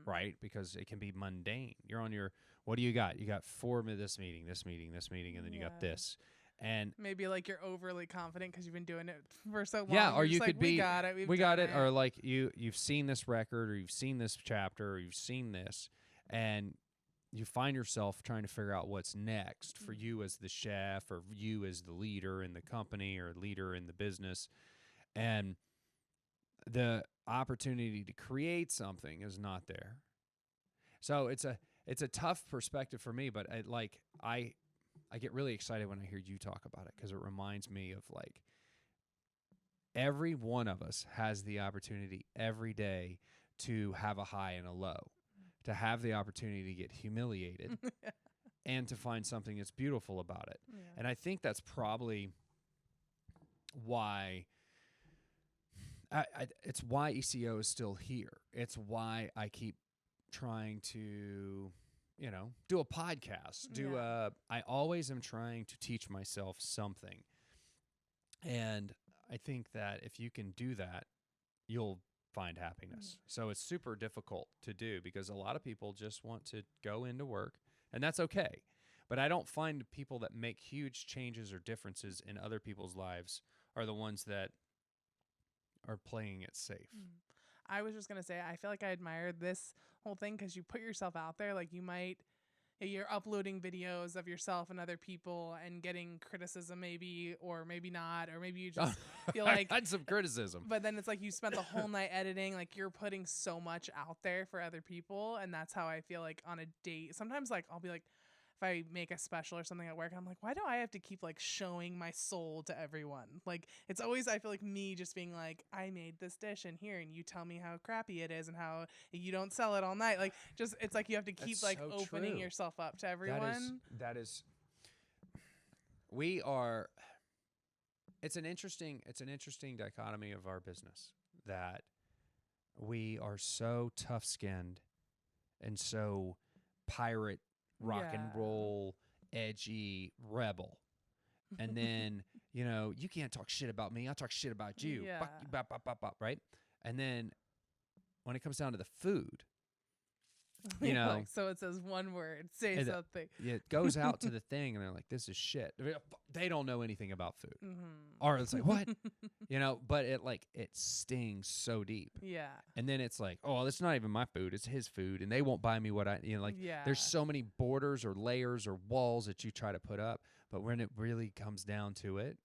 right? Because it can be mundane. You're on your, what do you got? You got 4 this meeting, and then you got this. And maybe like you're overly confident because you've been doing it for so long. Yeah, or you could be, we got it. Or like you've seen this record, or you've seen this chapter, or you've seen this, and you find yourself trying to figure out what's next for you as the chef, or you as the leader in the company, or leader in the business, and the opportunity to create something is not there. So it's a tough perspective for me, but I get really excited when I hear you talk about it because it reminds me of like every one of us has the opportunity every day to have a high and a low, to have the opportunity to get humiliated and to find something that's beautiful about it. Yeah. And I think that's probably why it's why E.C.O is still here. It's why I keep trying to, you know, do a podcast, I always am trying to teach myself something. And I think that if you can do that, you'll find happiness. So it's super difficult to do because a lot of people just want to go into work, and that's okay. But I don't find people that make huge changes or differences in other people's lives are the ones that are playing it safe. I was just going to say, I feel like I admire this whole thing because you put yourself out there. Like you're uploading videos of yourself and other people and getting criticism maybe, or maybe not, or maybe you just feel like I had some criticism. But then it's like you spent the whole night editing, like you're putting so much out there for other people. And that's how I feel like on a date. Sometimes like I'll be like, if I make a special or something at work, I'm like, why do I have to keep like showing my soul to everyone? Like it's always, I feel like me just being like, I made this dish in here and you tell me how crappy it is and how you don't sell it all night. Like just, it's like you have to keep like so opening yourself up to everyone. It's an interesting dichotomy of our business that we are so tough-skinned and so pirate, rock and roll, edgy, rebel. And then, you know, you can't talk shit about me. I'll talk shit about you. Yeah. Fuck you, bop, bop, bop, bop, right? And then when it comes down to the food, you know. Like, so it says one word, say something. It goes out to the thing and they're like, this is shit. They don't know anything about food. Or it's like, what? You know, but it stings so deep. Yeah. And then it's like, oh, it's not even my food. It's his food. And they won't buy me what there's so many borders or layers or walls that you try to put up. But when it really comes down to it,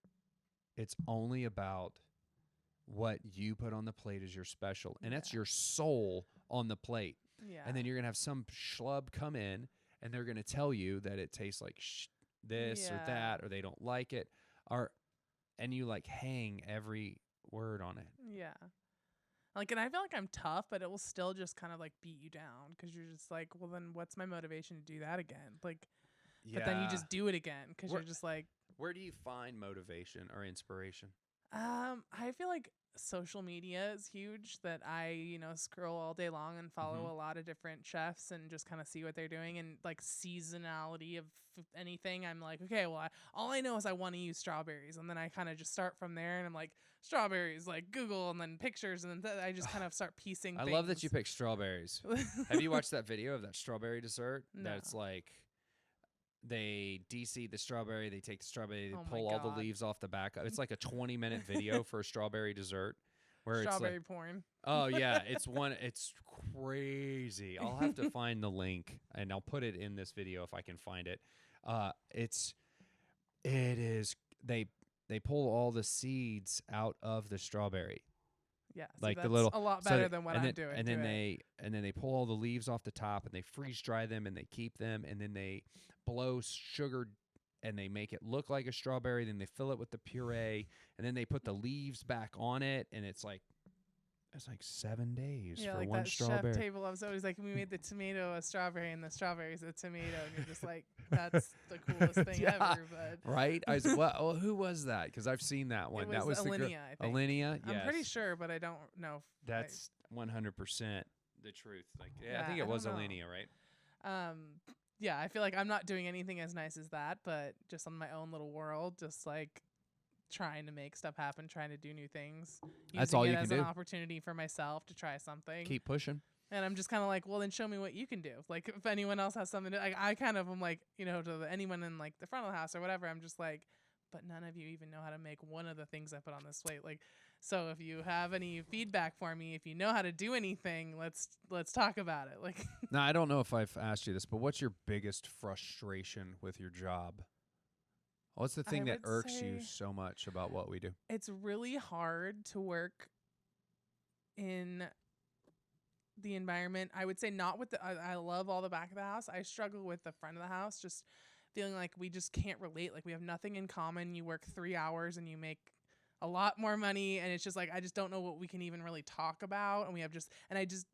it's only about what you put on the plate as your special. And that's your soul on the plate. Yeah. And then you're going to have some schlub come in and they're going to tell you that it tastes like this or that, or they don't like it. And you like hang every word on it. Yeah. Like, and I feel like I'm tough, but it will still just kind of like beat you down because you're just like, well, then what's my motivation to do that again? Like, but then you just do it again because you're just like. Where do you find motivation or inspiration? I feel like social media is huge, that I, scroll all day long and follow a lot of different chefs and just kind of see what they're doing, and like seasonality of anything. I'm like, okay, well, all I know is I want to use strawberries, and then I kind of just start from there, and I'm like, strawberries, like Google, and then pictures, and then I just kind of start piecing I things. love that you picked strawberries. Have you watched that video of that strawberry dessert? No. That's like, they de-seed the strawberry, they take the strawberry, they Oh pull my all the God. leaves off the back. It's like a 20-minute video for a strawberry dessert. Where Strawberry it's like, porn. oh yeah, it's crazy. I'll have to find the link and I'll put it in this video if I can find it. They pull all the seeds out of the strawberry. Yeah, like that's the little a lot better than what I'm doing. And then they pull all the leaves off the top and they freeze dry them and they keep them, and then they blow sugar and they make it look like a strawberry. Then they fill it with the puree, and then they put the leaves back on it, and it's like 7 days for like one that strawberry. Chef table episode is like, we made the tomato a strawberry and the strawberry's a tomato, and you're just like, that's the coolest thing ever. But right? I was, well, who was that? Because I've seen that one. That was Alinea, I think. Alinea, yes. I'm pretty sure, but I don't know. That's 100% the truth. Like, I Yeah, think it was don't know. Alinea, right? Yeah, I feel like I'm not doing anything as nice as that, but just on my own little world, just like trying to make stuff happen, trying to do new things. That's all you using it can as do. an opportunity for myself to try something. Keep pushing. And I'm just kind of like, well, then show me what you can do. Like, if anyone else has something to, like, I kind of am like, to anyone in like the front of the house or whatever, I'm just like, but none of you even know how to make one of the things I put on this plate. Like, so if you have any feedback for me, if you know how to do anything, let's talk about it. Like, now, I don't know if I've asked you this, but what's your biggest frustration with your job? What's the thing that irks you so much about what we do? It's really hard to work in the environment. I would say not with I love all the back of the house. I struggle with the front of the house, just feeling like we just can't relate. Like, we have nothing in common. You work 3 hours and you make a lot more money, and it's just like, I just don't know what we can even really talk about. And we have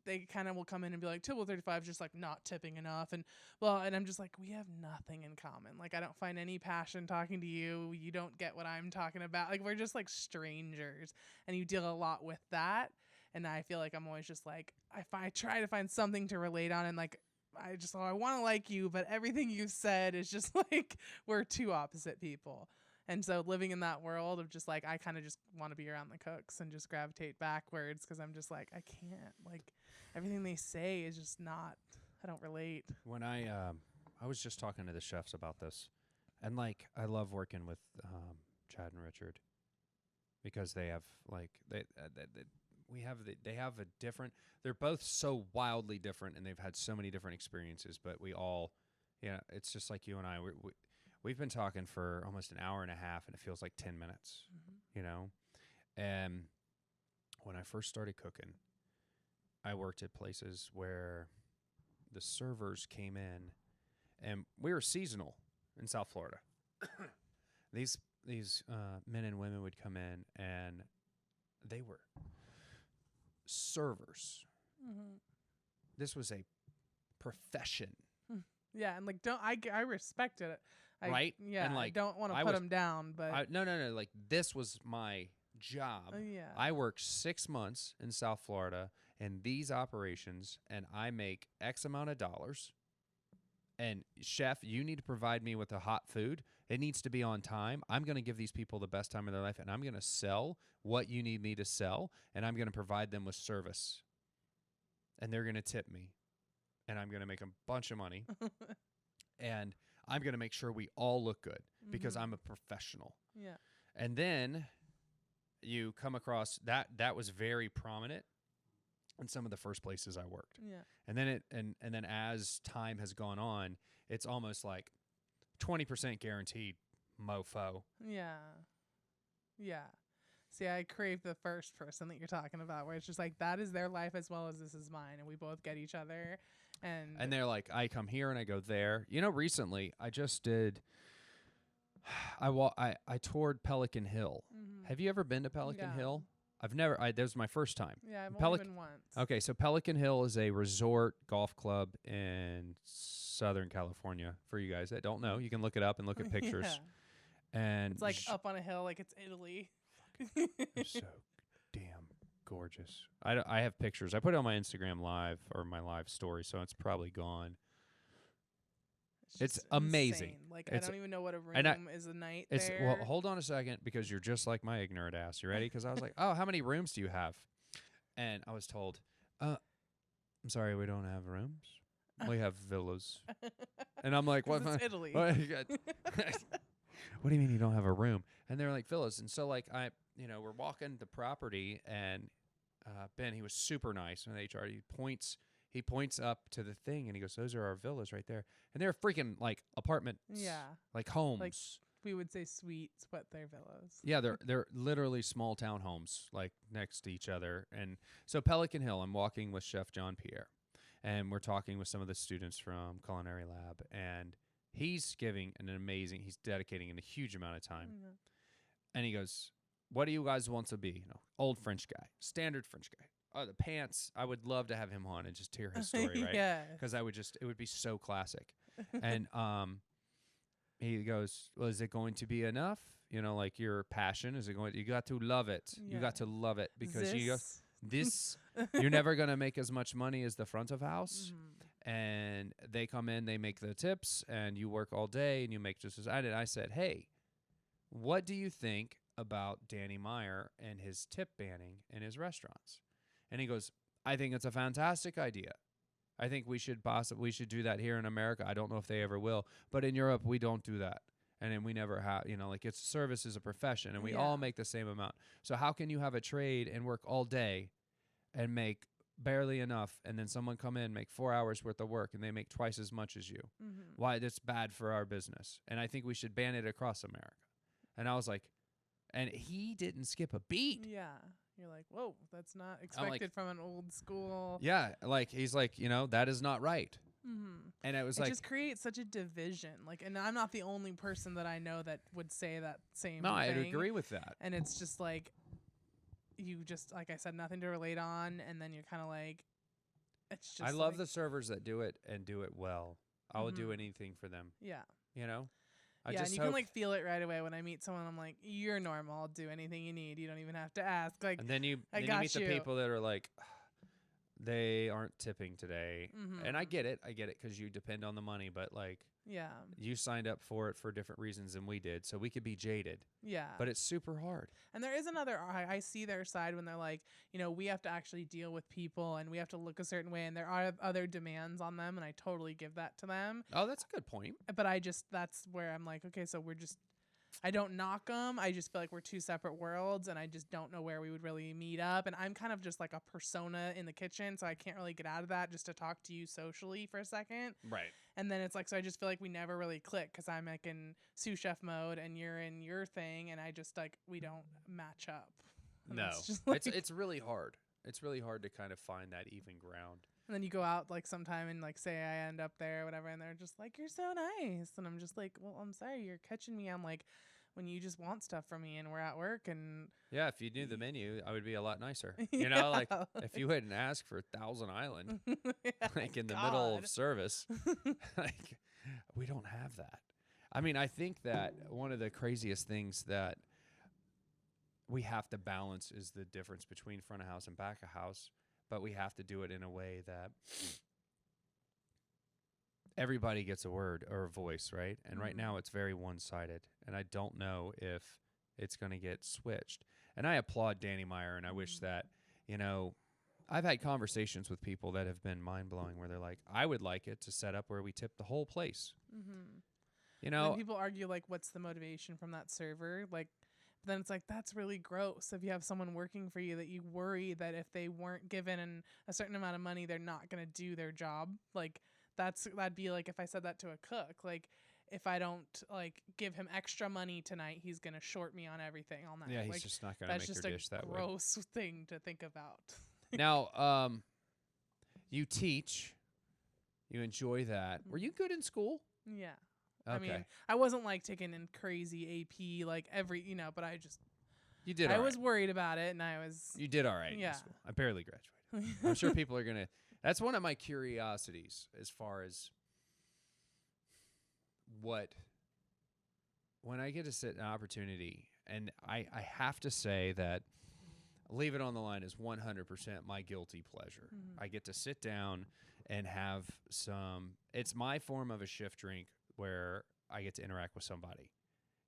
they kind of will come in and be like, table 35 is just like not tipping enough, and I'm just like, we have nothing in common. Like, I don't find any passion talking to you. You don't get what I'm talking about. Like, we're just like strangers, and you deal a lot with that. And I feel like I'm always just like, I try to find something to relate on, and like, I want to like you, but everything you've said is just like, we're two opposite people. And so living in that world of just like, I kind of just want to be around the cooks and just gravitate backwards, because I'm just like, I can't, like, everything they say is just not, I don't relate. When I was just talking to the chefs about this, and like, I love working with Chad and Richard, because they have like, they have a different, they're both so wildly different, and they've had so many different experiences, but we all, it's just like you and I, we've been talking for almost an hour and a half, and it feels like 10 minutes, And when I first started cooking, I worked at places where the servers came in, and we were seasonal in South Florida. These men and women would come in, and they were servers. Mm-hmm. This was a profession. Yeah, and like, I respect it. Right? Yeah, and like, I don't want to put them down, but no. Like, this was my job. Yeah. I worked 6 months in South Florida in these operations, and I make X amount of dollars. And chef, you need to provide me with a hot food. It needs to be on time. I'm going to give these people the best time of their life, and I'm going to sell what you need me to sell, and I'm going to provide them with service. And they're going to tip me, and I'm going to make a bunch of money. And I'm going to make sure we all look good, because I'm a professional. Yeah. And then you come across that was very prominent in some of the first places I worked. Yeah. And then and then as time has gone on, it's almost like 20% guaranteed mofo. Yeah. Yeah. See, I crave the first person that you're talking about, where it's just like, that is their life as well as this is mine, and we both get each other. And they're like, I come here and I go there. Recently I just did. I toured Pelican Hill. Mm-hmm. Have you ever been to Pelican Hill? I've never. That was my first time. Yeah, I've only been once. Okay, so Pelican Hill is a resort golf club in Southern California. For you guys that don't know, you can look it up and look at pictures. Yeah. And It's like up on a hill, like it's Italy. they're so damn gorgeous. I have pictures. I put it on my Instagram live or my live story, so it's probably gone. It's just amazing. insane. Like It's- I don't even know what a room is a night It's there. well, hold on a second because you're just like my ignorant ass. You ready? Because I was like, oh, how many rooms do you have? And I was told, I'm sorry, we don't have rooms. We have villas. And I'm like, what? It's Italy. What do you mean you don't have a room? And they're like villas. And so like we're walking the property, and Ben, he was super nice in HR. He points up to the thing and he goes, those are our villas right there. And they're freaking like apartments. Yeah. Like homes. Like we would say suites, but they're villas. Yeah, they're literally small town homes like next to each other. And so Pelican Hill, I'm walking with Chef John Pierre, and we're talking with some of the students from Culinary Lab, and he's dedicating a huge amount of time. Mm-hmm. And he goes, what do you guys want to be? Old French guy, standard French guy. Oh, the pants. I would love to have him on and just hear his story, right? Yeah. Because it would be so classic. And he goes, well, is it going to be enough? Like your passion, you got to love it. Yeah. You got to love it because This. you're never going to make as much money as the front of house. Mm-hmm. And they come in, they make the tips, and you work all day and you make just as I did. I said, hey, what do you think about Danny Meyer and his tip banning in his restaurants? And he goes, I think it's a fantastic idea. I think we should do that here in America. I don't know if they ever will, but in Europe we don't do that. And then we never have, like it's service is a profession and we all make the same amount. So how can you have a trade and work all day and make barely enough, and then someone come in, make 4 hours worth of work, and they make twice as much as you? Mm-hmm. Why? That's bad for our business. And I think we should ban it across America. And I was like, and he didn't skip a beat. Yeah. You're like, whoa, that's not expected from an old school. Yeah, like he's like, that is not right. Mm-hmm. And it was it like, just creates such a division. Like, and I'm not the only person that I know that would say that same thing. No, I'd agree with that. And it's just like, you just, like I said, nothing to relate on. And then you're kind of like, it's just I love the servers that do it and do it well. I will do anything for them. Yeah. I yeah, just and you can like feel it right away when I meet someone. I'm like, you're normal. I'll do anything you need. You don't even have to ask. Like, and then you meet the people that are like, they aren't tipping today. Mm-hmm. And I get it because you depend on the money, but like, yeah, you signed up for it for different reasons than we did, so we could be jaded. Yeah, but it's super hard. And there is another. I see their side when they're like, we have to actually deal with people and we have to look a certain way, and there are other demands on them, and I totally give that to them. Oh, that's a good point. But that's where I'm like, okay, so I don't knock them. I just feel like we're two separate worlds, and I just don't know where we would really meet up. And I'm kind of just like a persona in the kitchen, so I can't really get out of that just to talk to you socially for a second. Right. And then it's like, so I just feel like we never really click because I'm like in sous chef mode and you're in your thing, and I just like we don't match up. And no, it's really hard. It's really hard to kind of find that even ground. And then you go out like sometime and like say I end up there or whatever, and they're just like, you're so nice. And I'm just like, well, I'm sorry, you're catching me. I'm like, when you just want stuff from me and we're at work and yeah, if you knew the menu, I would be a lot nicer. Yeah. Like if you hadn't asked for Thousand Island, like in the middle of service, like we don't have that. I mean, I think that one of the craziest things that we have to balance is the difference between front of house and back of house. But we have to do it in a way that everybody gets a word or a voice, right? And right now it's very one-sided, and I don't know if it's going to get switched. And I applaud Danny Meyer, and I wish that, I've had conversations with people that have been mind-blowing where they're like, I would like it to set up where we tip the whole place. Mm-hmm. When people argue, like, what's the motivation from that server? Like, then it's like, that's really gross. If you have someone working for you that you worry that if they weren't given a certain amount of money, they're not going to do their job. Like, that'd be like if I said that to a cook. Like, if I don't like give him extra money tonight, he's going to short me on everything all night. Yeah, he's like, just not going to make your dish that way. That's just a gross thing to think about. Now, you teach. You enjoy that. Were you good in school? Yeah. Okay. I mean, I wasn't like taking in crazy AP like every, but You did. I all was right. worried about it, and I was. You did all right. Yeah. In school. I barely graduated. I'm sure people are gonna. That's one of my curiosities as far as what when I get to sit an opportunity, and I have to say that Leave It on the Line is 100% my guilty pleasure. Mhm. I get to sit down and have some. It's my form of a shift drink where I get to interact with somebody,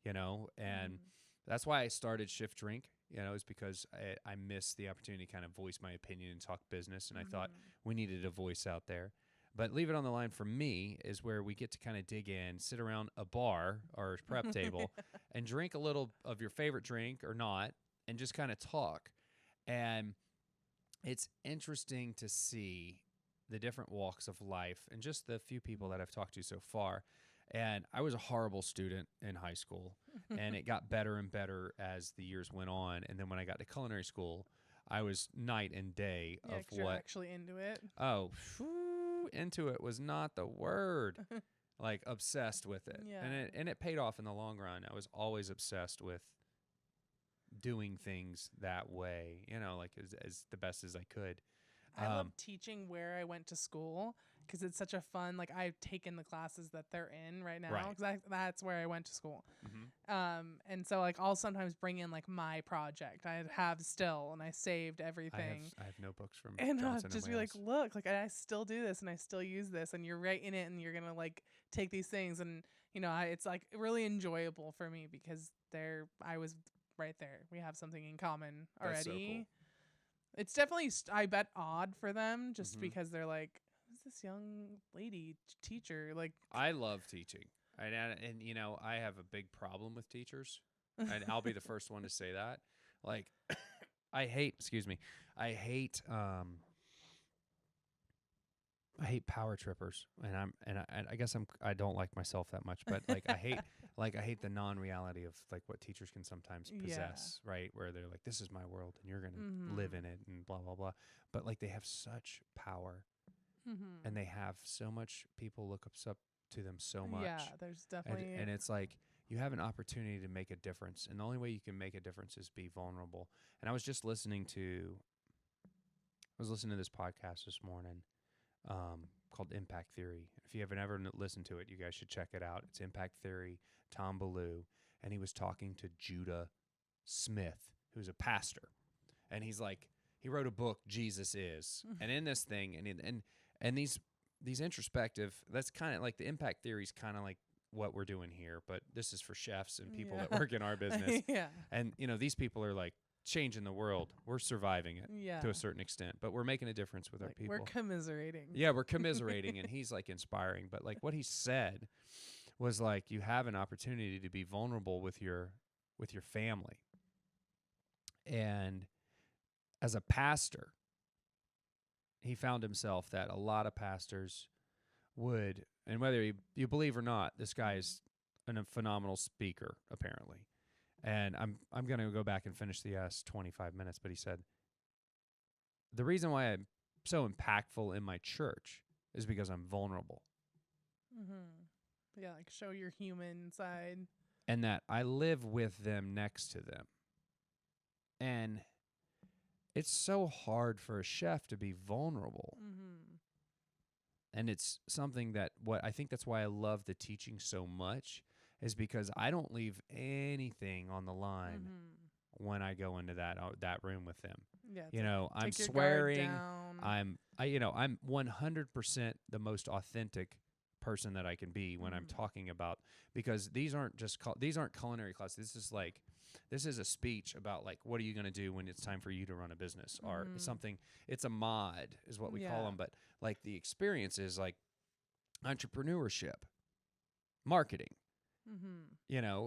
and Mhm. that's why I started Shift Drink. Is because I miss the opportunity to kind of voice my opinion and talk business, and I thought we needed a voice out there. But Leave It on the Line for me is where we get to kind of dig in, sit around a bar or prep table, and drink a little of your favorite drink or not, and just kind of talk. And it's interesting to see the different walks of life and just the few people that I've talked to so far. And I was a horrible student in high school, and it got better and better as the years went on. And then when I got to culinary school, I was night and day Yeah, of 'cause you're what. actually into it. Oh, into it was not the word. Like obsessed with it, Yeah. and it paid off in the long run. I was always obsessed with doing things that way, like as the best as I could. I love teaching where I went to school because it's such a fun. Like I've taken the classes that they're in right now Right. because that's where I went to school. Mm-hmm. And so like I'll sometimes bring in like my project I have still, and I saved everything. I have notebooks from And Johnson just and be like, Wales. look, like I still do this and I still use this, and you're right in it, and you're gonna like take these things, and it's like really enjoyable for me because I was right there. We have something in common already. That's so cool. It's definitely, I bet, odd for them just Mhm. because they're like, who's this young lady teacher? Like, I love teaching, and I have a big problem with teachers, and I'll be the first one to say that. Like, I hate. Excuse me. I hate. I hate power trippers, and I guess I don't like myself that much, but like I hate the non-reality of like what teachers can sometimes possess, right? Where they're like, this is my world and you're gonna live in it and blah blah blah. But like they have such power, and they have so much. People look up to them so much. Yeah, there's definitely. And it's like you have an opportunity to make a difference, and the only way you can make a difference is be vulnerable. And I was just listening to this podcast this morning. Called Impact Theory. If you haven't ever listened to it, you guys should check it out. It's Impact Theory, Tom Ballou, and he was talking to Judah Smith, who's a pastor, and he's like, he wrote a book, Jesus Is, and in this thing, and these introspective, that's kind of like the Impact Theory is kind of like what we're doing here, but this is for chefs and people that work in our business, and these people are like changing the world. We're surviving it to a certain extent, but we're making a difference with our people. We're commiserating. Yeah, we're commiserating, and he's like inspiring. But like what he said was like you have an opportunity to be vulnerable with your family. And as a pastor, he found himself that a lot of pastors would, and whether you believe or not, this guy is a phenomenal speaker apparently. And I'm going to go back and finish the 25 minutes, but he said, the reason why I'm so impactful in my church is because I'm vulnerable. Yeah, like show your human side. And that I live with them, next to them. And it's so hard for a chef to be vulnerable. And it's something that I think that's why I love the teaching so much, is because I don't leave anything on the line when I go into that room with them. Yeah, I'm swearing. I'm 100% the most authentic person that I can be when I'm talking about, because these aren't culinary classes. This is a speech about like what are you going to do when it's time for you to run a business or something. It's a mod is what we call them, but like the experience is like entrepreneurship, marketing.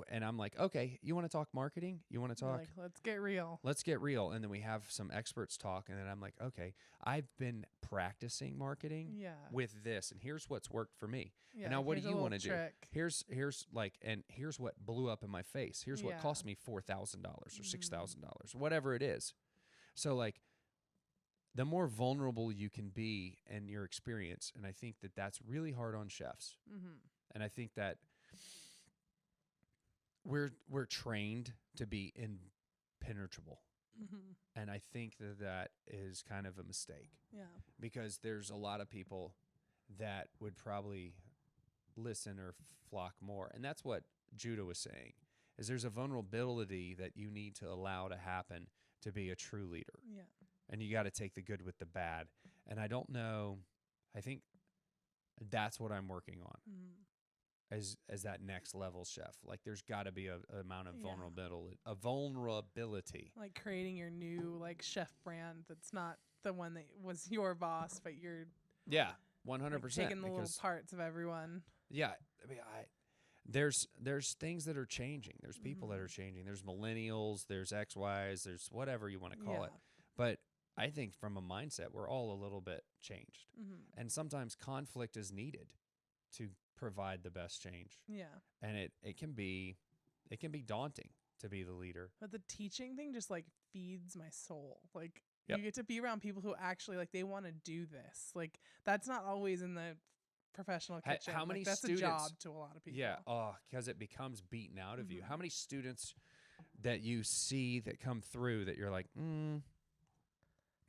And I'm like, okay, you want to talk marketing? You want to talk? Like, let's get real. Let's get real. And then we have some experts talk. And then I'm like, okay, I've been practicing marketing with this. And here's what's worked for me. And now what do you want to do? Here's what blew up in my face. Here's what cost me $4,000 or $6,000, whatever it is. So like the more vulnerable you can be in your experience. And I think that that's really hard on chefs. And I think that we're trained to be impenetrable. Mm-hmm. And I think that is kind of a mistake Yeah. because there's a lot of people that would probably listen or flock more. And that's what Judah was saying, is there's a vulnerability that you need to allow to happen to be a true leader. Yeah. And you got to take the good with the bad. And I don't know, I think that's what I'm working on as that next level chef. Like there's got to be a amount of vulnerability. Like creating your new like chef brand that's not the one that was your boss, but you're 100% like, taking the little parts of everyone. Yeah, I mean, there's things that are changing. There's people that are changing. There's millennials. There's XYs. There's whatever you want to call it. But I think from a mindset, we're all a little bit changed, and sometimes conflict is needed to provide the best change. Yeah, and it can be daunting to be the leader. But the teaching thing just like feeds my soul. Like you get to be around people who actually like they want to do this. Like that's not always in the professional kitchen. How many that's students, a job to a lot of people. Yeah, because it becomes beaten out of you. How many students that you see that come through that you're like,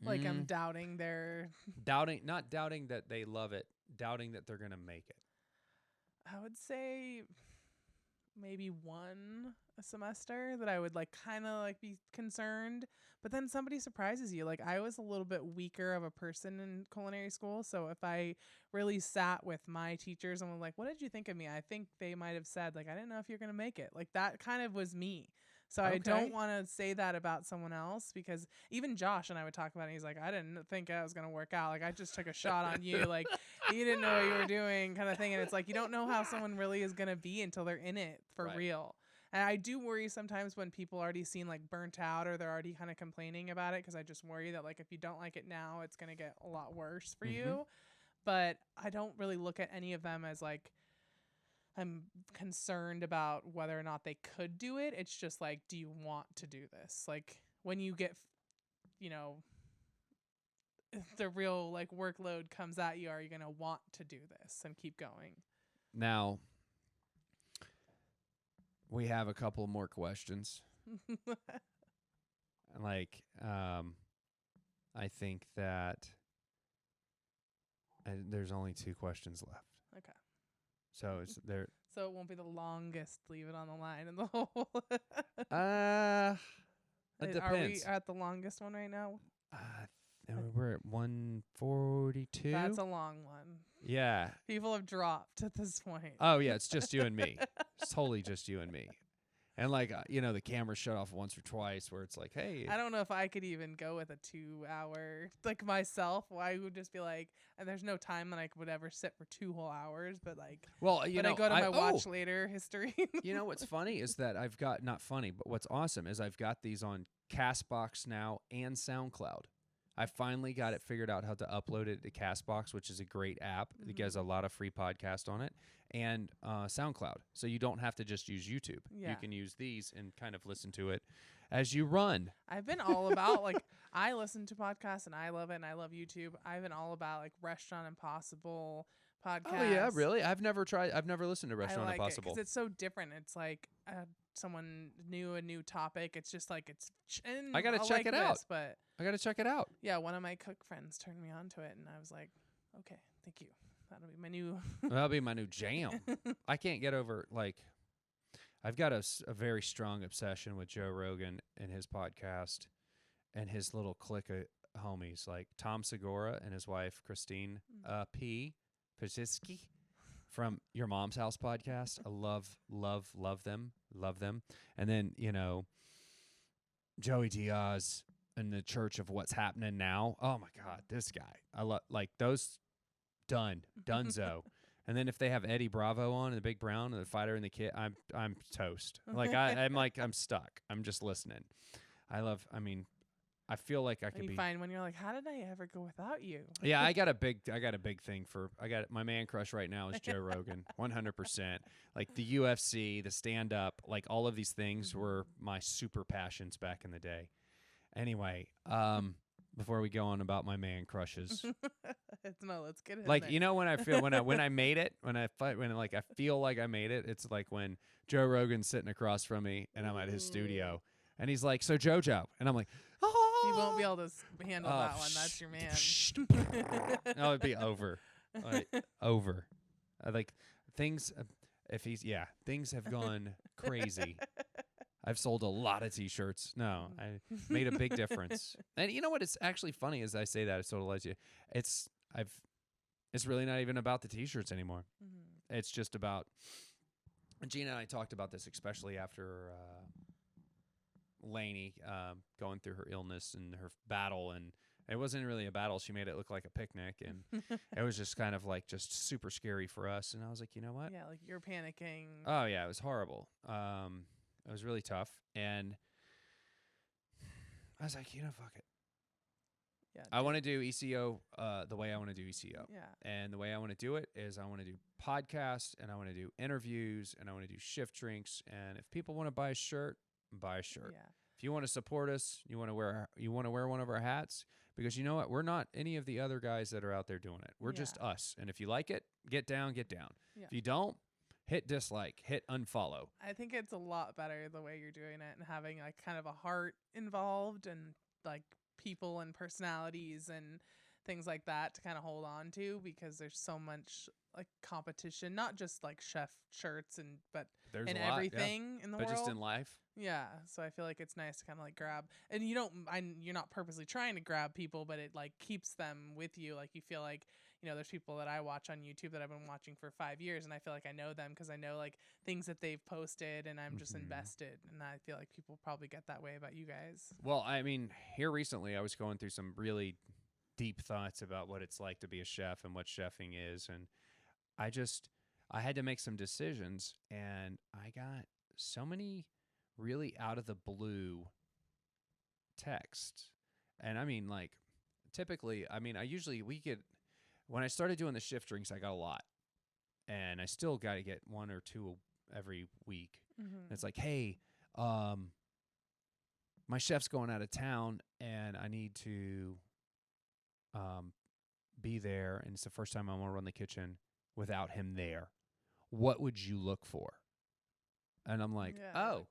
like I'm doubting their not doubting that they love it, doubting that they're gonna make it. I would say maybe one a semester that I would like kind of like be concerned, but then somebody surprises you. Like I was a little bit weaker of a person in culinary school, so if I really sat with my teachers and was like, what did you think of me? I think they might have said like, I didn't know if you're going to make it. Like that kind of was me. So I don't want to say that about someone else, because even Josh and I would talk about it. He's like, I didn't think I was going to work out. Like I just took a shot on you. Like you didn't know what you were doing kind of thing. And it's like, you don't know how someone really is going to be until they're in it for real. And I do worry sometimes when people already seem like burnt out or they're already kind of complaining about it, because I just worry that like if you don't like it now, it's going to get a lot worse for you. But I don't really look at any of them as like I'm concerned about whether or not they could do it. It's just like, do you want to do this? Like when you get, you know, the real like workload comes at you, are you going to want to do this and keep going? Now, we have a couple more questions. Like, I think that there's only 2 questions left. Okay. So it's there. So it won't be the longest leave it on the line in the whole. It depends. Are we at the longest one right now? We're at 142. That's a long one. Yeah. People have dropped at this point. Oh yeah, it's just you and me. It's totally just you and me. And like the camera shut off once or twice, where it's like, hey. I don't know if I could even go with a 2-hour like myself. I would just be like, and there's no time that I would ever sit for 2 whole hours. But like, I go to my watch later history. You know what's funny is that I've got not funny, but what's awesome is I've got these on Castbox now and SoundCloud. I finally got it figured out how to upload it to Castbox, which is a great app. It has a lot of free podcasts on it, and SoundCloud. So you don't have to just use YouTube. Yeah. You can use these and kind of listen to it as you run. I've been all about like I listen to podcasts and I love it and I love YouTube. I've been all about like Restaurant Impossible podcast. Oh yeah, really? I've never listened to Restaurant Impossible Impossible. because it's so different. It's like someone new, a new topic. It's just like I gotta check it out. But I gotta check it out. Yeah, one of my cook friends turned me on to it, and I was like, okay, thank you. That'll be my new. That'll be my new jam. I can't get over like. I've got a very strong obsession with Joe Rogan and his podcast, and his little clique of homies like Tom Segura and his wife Christine P. Pazitsky from Your Mom's House podcast. I love them. And then, Joey Diaz and the Church of What's Happening Now. Oh my God, this guy. I love like those donezo. And then if they have Eddie Bravo on and the Big Brown and the Fighter and the Kid, I'm toast. Like I'm stuck. I'm just listening. I feel like I could be. You find when you're like, how did I ever go without you? Yeah, I got a big thing for. My man crush right now is Joe Rogan, 100%. Like the UFC, the stand up, like all of these things were my super passions back in the day. Anyway, before we go on about my man crushes, let's get it. Like when I feel when I made it, I feel like I made it. It's like when Joe Rogan's sitting across from me and I'm at his studio. And he's like, so JoJo. And I'm like, You won't be able to handle that one. That's your man. No, it'd be over. Over. Like things, things have gone crazy. I've sold a lot of T-shirts. No, I made a big difference. And you know what? It's actually funny as I say that. I sold a lot of It's really not even about the T-shirts anymore. Mm-hmm. It's just about. Gina and I talked about this, especially after Lainey going through her illness and her battle, and it wasn't really a battle. She made it look like a picnic, and it was just kind of like just super scary for us. And I was like, you know what? Yeah, like you're panicking. Oh yeah, it was horrible. It was really tough, and I was like, fuck it. Yeah, I want to do E.C.O. The way I want to do E.C.O. Yeah. And the way I want to do it is I want to do podcasts, and I want to do interviews, and I want to do shift drinks. And if people want to buy a shirt, buy a shirt. Yeah. If you want to support us, you want to wear one of our hats, because you know what? We're not any of the other guys that are out there doing it. We're just us. And if you like it, get down. Yeah. If you don't, hit dislike, hit unfollow. I think it's a lot better the way you're doing it and having like kind of a heart involved and like people and personalities and things like that to kind of hold on to, because there's so much like competition, not just like chef shirts but there's in a lot, everything in the world. But just in life. Yeah. So I feel like it's nice to kind of like grab, and you're not purposely trying to grab people, but it like keeps them with you. Like you feel like, there's people that I watch on YouTube that I've been watching for 5 years, and I feel like I know them because I know like things that they've posted, and I'm just invested. And I feel like people probably get that way about you guys. Well, I mean, here recently I was going through some really deep thoughts about what it's like to be a chef and what chefing is, and I had to make some decisions, and I got so many really out of the blue texts. And I mean, like, typically, when I started doing the shift drinks, I got a lot, and I still got to get 1 or 2 every week. Mm-hmm. And it's like, hey, my chef's going out of town, and I need to be there, and it's the first time I want to run the kitchen without him there. What would you look for? And I'm like, whoa,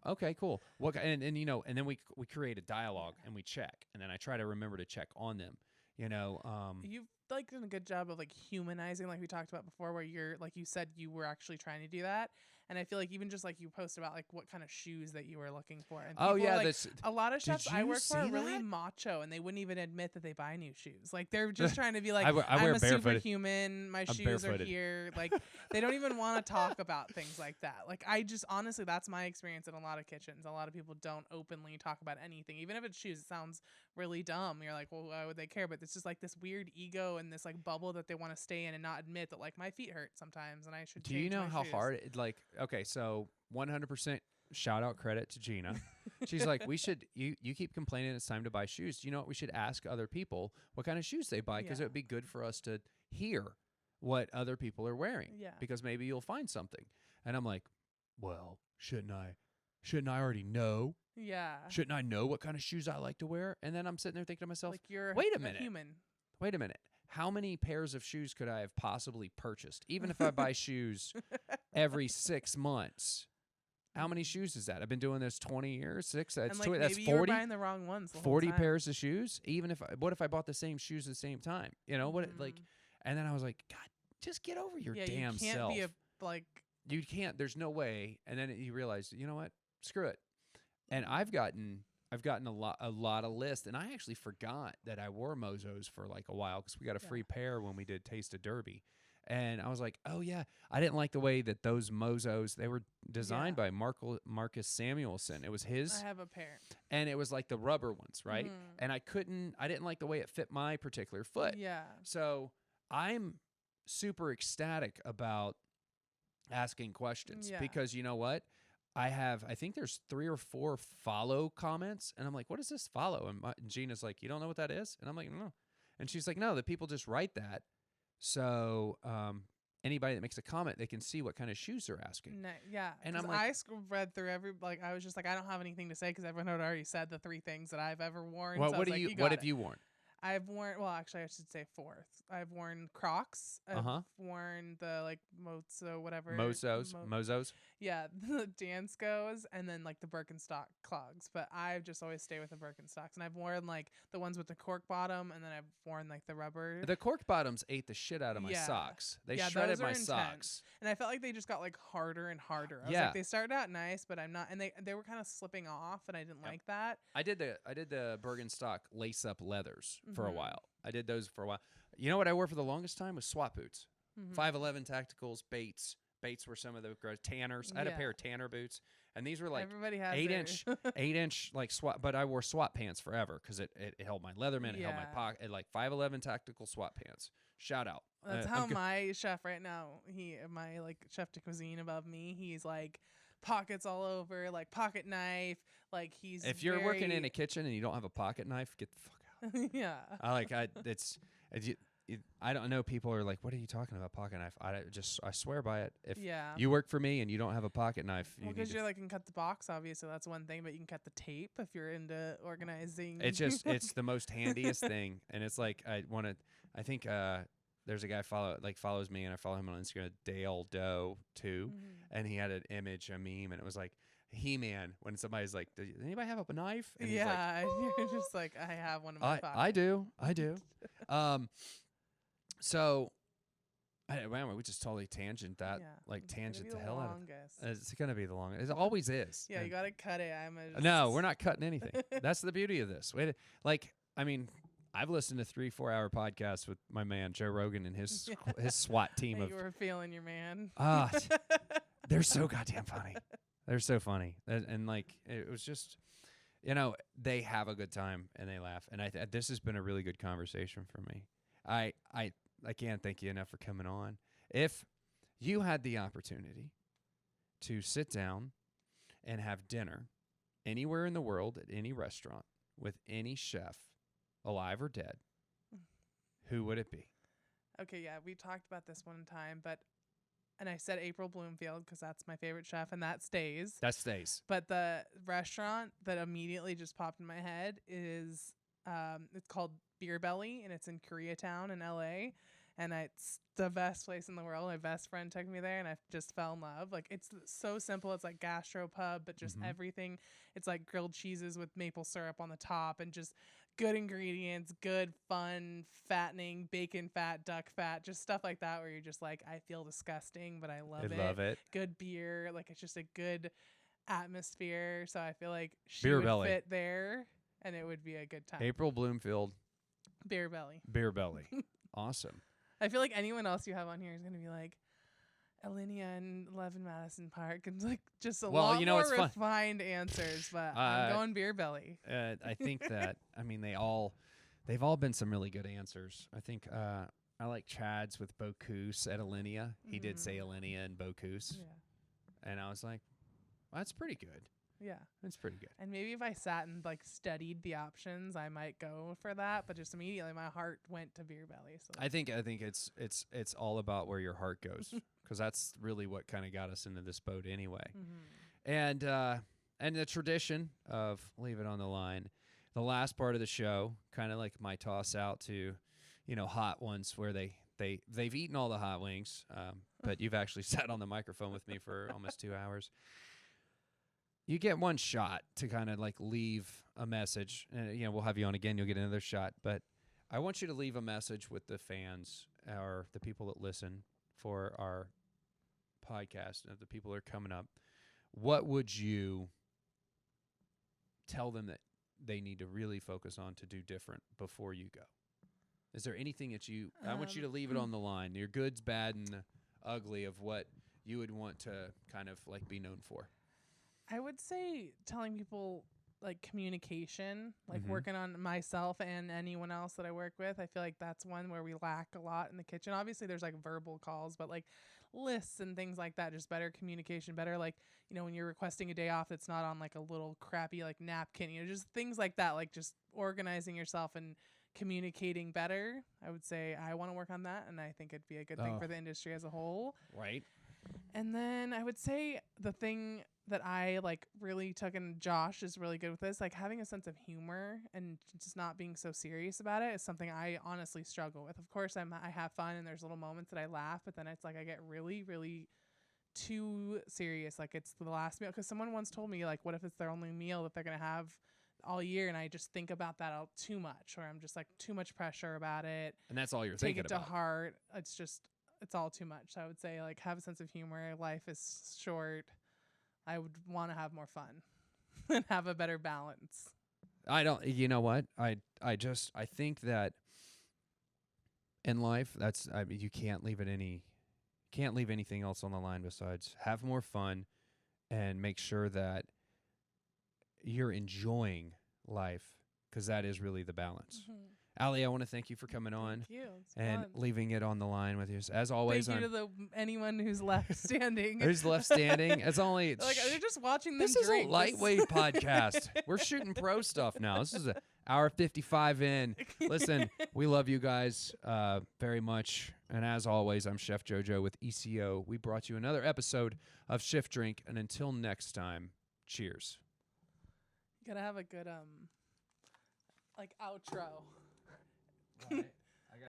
okay, cool. What? And then we create a dialogue and we check, and then I try to remember to check on them. You've like done a good job of like humanizing, like we talked about before, where you're like you said you were actually trying to do that. And I feel like even just like you post about like what kind of shoes that you were looking for. And a lot of chefs I work for are really macho, and they wouldn't even admit that they buy new shoes. Like they're just trying to be like, I'm a superhuman. My shoes are here. Like they don't even want to talk about things like that. Like honestly, that's my experience in a lot of kitchens. A lot of people don't openly talk about anything, even if it's shoes. It sounds really dumb. You're like, well, why would they care? But it's just like this weird ego and this like bubble that they want to stay in and not admit that like my feet hurt sometimes and I should. Do you know how hard it like? Okay, so 100% shout out credit to Gina. She's like, you keep complaining it's time to buy shoes. Do you know what? We should ask other people what kind of shoes they buy, because it would be good for us to hear what other people are wearing. Yeah. Because maybe you'll find something. And I'm like, well, shouldn't I already know? Yeah. Shouldn't I know what kind of shoes I like to wear? And then I'm sitting there thinking to myself, like you're wait a minute. Human. Wait a minute. How many pairs of shoes could I have possibly purchased? Even if I buy shoes every 6 months. How many shoes is that? I've been doing this 20 years, 6. That's and like that's maybe 40. You were buying the wrong ones. 40 pairs of shoes. What if I bought the same shoes at the same time? And then I was like, God, just get over your damn self. You can't be you can't. There's no way. And then you realize, you know what? Screw it. And I've gotten a lot of lists, and I actually forgot that I wore Mozos for like a while because we got a free pair when we did Taste of Derby. And I was like, oh, yeah, I didn't like the way that those Mozos, they were designed by Marcus Samuelson. It was his. I have a pair. And it was like the rubber ones, right? Mm-hmm. And I didn't like the way it fit my particular foot. Yeah. So I'm super ecstatic about asking questions because you know what? I think there's 3 or 4 follow comments. And I'm like, what is this follow? And Gina's like, you don't know what that is? And I'm like, no. And she's like, no, the people just write that. So anybody that makes a comment, they can see what kind of shoes they're asking. No, yeah. And I'm like, I read through I was just like, I don't have anything to say because everyone had already said the 3 things that I've ever worn. Well, so what have you worn? I've worn, well, actually, I should say fourth. I've worn Crocs. I've worn the like Mozos. Yeah, the Danskos, and then like the Birkenstock clogs. But I just always stay with the Birkenstocks, and I've worn like the ones with the cork bottom, and then I've worn like the rubber. The cork bottoms ate the shit out of my socks. They shredded my socks, and I felt like they just got like harder and harder. I was like, they started out nice, but I'm not, and they were kind of slipping off, and I didn't like that. I did the Birkenstock lace up leathers for a while. I did those for a while. You know what I wore for the longest time was SWAT boots. 511 Tacticals, Bates. Bates were some of the Tanners. I had a pair of Tanner boots, and these were like everybody has 8-inch like SWAT. But I wore SWAT pants forever because it held my Leatherman, it held my pocket, like 511 Tactical SWAT pants. Shout out. That's how my chef right now, my like chef de cuisine above me, he's like pockets all over, like pocket knife, like he's. If you're working in a kitchen and you don't have a pocket knife, get the fuck out. Yeah. I don't know. People are like, "What are you talking about, pocket knife?" I swear by it. If Yeah. you work for me and you don't have a pocket knife, well, because you're like can cut the box, obviously that's one thing, but you can cut the tape if you're into organizing. It's the most handiest thing, and it's like I think there's a guy follows me, and I follow him on Instagram, Dale Doe 2, and he had an image, a meme, and it was like He-Man when somebody's like, "Does anybody have a knife?" And he's like, you're just like, I have one in my pocket. I do. So, we just totally tangent that, tangent the hell out of it. It's going to be the longest. It always is. Yeah, you got to cut it. No, we're not cutting anything. That's the beauty of this. I've listened to 3-4 hour podcasts with my man, Joe Rogan, and his SWAT team. You were feeling your man. They're so goddamn funny. They're so funny. And it was just, they have a good time and they laugh. And this has been a really good conversation for me. I can't thank you enough for coming on. If you had the opportunity to sit down and have dinner anywhere in the world at any restaurant with any chef, alive or dead, who would it be? Okay, yeah, we talked about this one time, and I said April Bloomfield because that's my favorite chef, and that stays. That stays. But the restaurant that immediately just popped in my head is, it's called Beer Belly, and it's in Koreatown in LA, and it's the best place in the world. My best friend took me there, and I just fell in love. Like, it's so simple. It's like gastropub, but just everything. It's like grilled cheeses with maple syrup on the top, and just good ingredients, good, fun, fattening, bacon fat, duck fat, just stuff like that where you're just like, I feel disgusting, but I love it. Love it. Good beer. Like, it's just a good atmosphere. So I feel like she Beer would Belly. fit there, and it would be a good time. April Bloomfield. Beer Belly. Beer Belly. Awesome. I feel like anyone else you have on here is going to be like Alinea and 11 Madison Park, and like just a lot more refined answers, but I'm going Beer Belly. I think that, they've all been some really good answers. I think I like Chad's with Bocuse at Alinea. He did say Alinea and Bocuse. Yeah. And I was like, well, that's pretty good. Yeah. It's pretty good. And maybe if I sat and studied the options, I might go for that. But just immediately my heart went to Beer Belly. So I think it's all about where your heart goes, because that's really what kind of got us into this boat anyway. And the tradition of Leave It on the Line, the last part of the show, kind of like my toss out to, hot ones where they've eaten all the hot wings, but you've actually sat on the microphone with me for almost 2 hours. You get one shot to kind of leave a message, and we'll have you on again. You'll get another shot, but I want you to leave a message with the fans or the people that listen for our podcast, and the people that are coming up. What would you tell them that they need to really focus on to do different before you go? Is there anything that I want you to leave it on the line, your goods, bad, and the ugly of what you would want to kind of be known for? I would say telling people communication, working on myself and anyone else that I work with. I feel like that's one where we lack a lot in the kitchen. Obviously there's verbal calls, but lists and things like that, just better communication, better when you're requesting a day off that's not on a little crappy napkin, just things like that, just organizing yourself and communicating better. I would say I want to work on that, and I think it'd be a good thing for the industry as a whole. Right. And then I would say the thing that I like really took, and Josh is really good with this, like having a sense of humor and just not being so serious about it is something I honestly struggle with. Of course, I have fun and there's little moments that I laugh, but then it's like I get really, really too serious. Like it's the last meal. Because someone once told me, like, what if it's their only meal that they're going to have all year? And I just think about that all too much, or I'm just like too much pressure about it. And that's all you're Take thinking it to about. heart. It's all too much. So I would say, like, have a sense of humor. Life is short. I would want to have more fun and have a better balance. You know what? I think that in life, you can't leave anything else on the line besides have more fun and make sure that you're enjoying life, because that is really the balance. Mm-hmm. Ali, I want to thank you for coming on Thank you. and fun. leaving it on the line with you. As always, Thank you to anyone who's left standing. who's left standing. It's only like they're just watching them. this is drink. a lightweight podcast. We're shooting pro stuff now. This is an hour 55 in. Listen, we love you guys very much. And as always, I'm Chef JoJo with E.C.O. We brought you another episode of Shift Drink. And until next time, cheers. You gotta have a good like outro. Right.